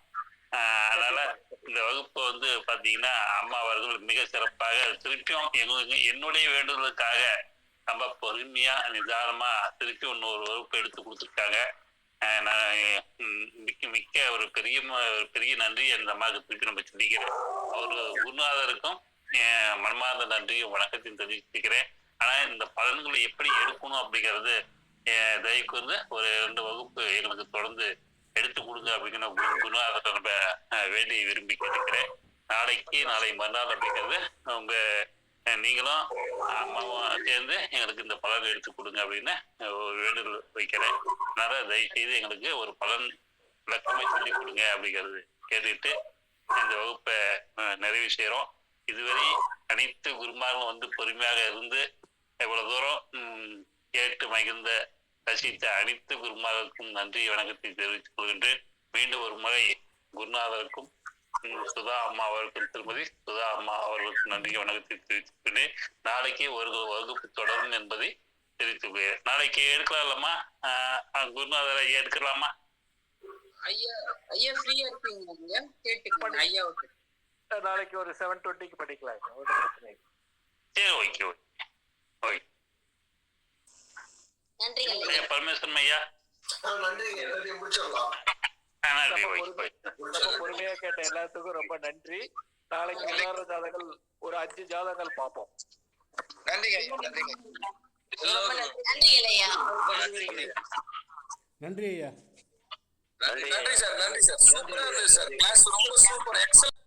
அதனால இந்த வகுப்பு வந்து பாத்தீங்கன்னா அம்மா அவர்கள் மிக சிறப்பாக திருப்பியும் என்னுடைய வேண்டுதலுக்காக ரொம்ப பொறுமையா நிதானமா திருப்பி இன்னொரு வகுப்பு எடுத்து கொடுத்துருக்காங்க. நான் மிக்க ஒரு பெரிய நன்றி அந்த அம்மாவுக்கு திருப்பி நம்ம சிந்திக்கிறேன். அவரு குருநாதருக்கும் மனமார்ந்த நன்றியும் வணக்கத்தையும் தெரிவிச்சுக்கிறேன். ஆனா இந்த பலன்களை எப்படி எடுக்கணும் அப்படிங்கிறது தயவுக்கு வந்து ஒரு 2 வகுப்பு எங்களுக்கு தொடர்ந்து எடுத்து கொடுங்க அப்படிங்கிற குருநாதரை நம்ம வேண்டி விரும்பி கேட்டுக்கிறேன். நாளை மறுநாள் அப்படிங்கிறது உங்க நீங்களும் அம்மாவும் சேர்ந்து எங்களுக்கு இந்த பலன் எடுத்து கொடுங்க அப்படின்னு ஒரு வேண்டுதல் வைக்கிறேன். அதனால தயவு செய்து எங்களுக்கு ஒரு பலன் விளக்கமே சொல்லி கொடுங்க அப்படிங்கிறது கேட்டுக்கிட்டு இந்த வகுப்பை நிறைவு செய்கிறோம். இதுவரை அனைத்து குருமார்களும் வந்து பொறுமையாக இருந்து இவ்வளவு தூரம் கேட்டு மகிழ்ந்த ரசித்த அனைத்து குருமார்களுக்கும் நன்றி வணக்கத்தை தெரிவித்துக் கொள்கின்றேன். மீண்டும் ஒரு முறை குருநாதருக்கும் சுதா அம்மா அவர்களுக்கும் திருமதி சுதா அம்மா அவர்களுக்கும் நன்றி வணக்கத்தை தெரிவித்துக் கொண்டேன். நாளைக்கு ஒரு வகுப்பு தொடரும் என்பதை தெரிவித்துக் கொள்கிறேன். நாளைக்கு எடுக்கலாமா குருநாதரை எடுக்கலாமா? ஐயா ஃப்ரீயா இருப்பீங்க கேட்டுக்கோங்க ஐயா. நாளைக்கு ஒரு 7:20 படிக்கலாம். சரி, ஓகே ஓகே ஓகே. நன்றி பரமேஸ்வரன் ஐயா. பொறுமையா கேட்ட எல்லாத்துக்கும் ரொம்ப நன்றி. நாளைக்கு எல்லாரும் ஜாதகங்கள் ஒரு 5 ஜாதகங்கள் பார்ப்போம். நன்றி ஐயா. நன்றி சார். சூப்பரா இருந்தது சார். கிளாஸ் ரொம்ப சூப்பர், எக்ஸலென்ட்.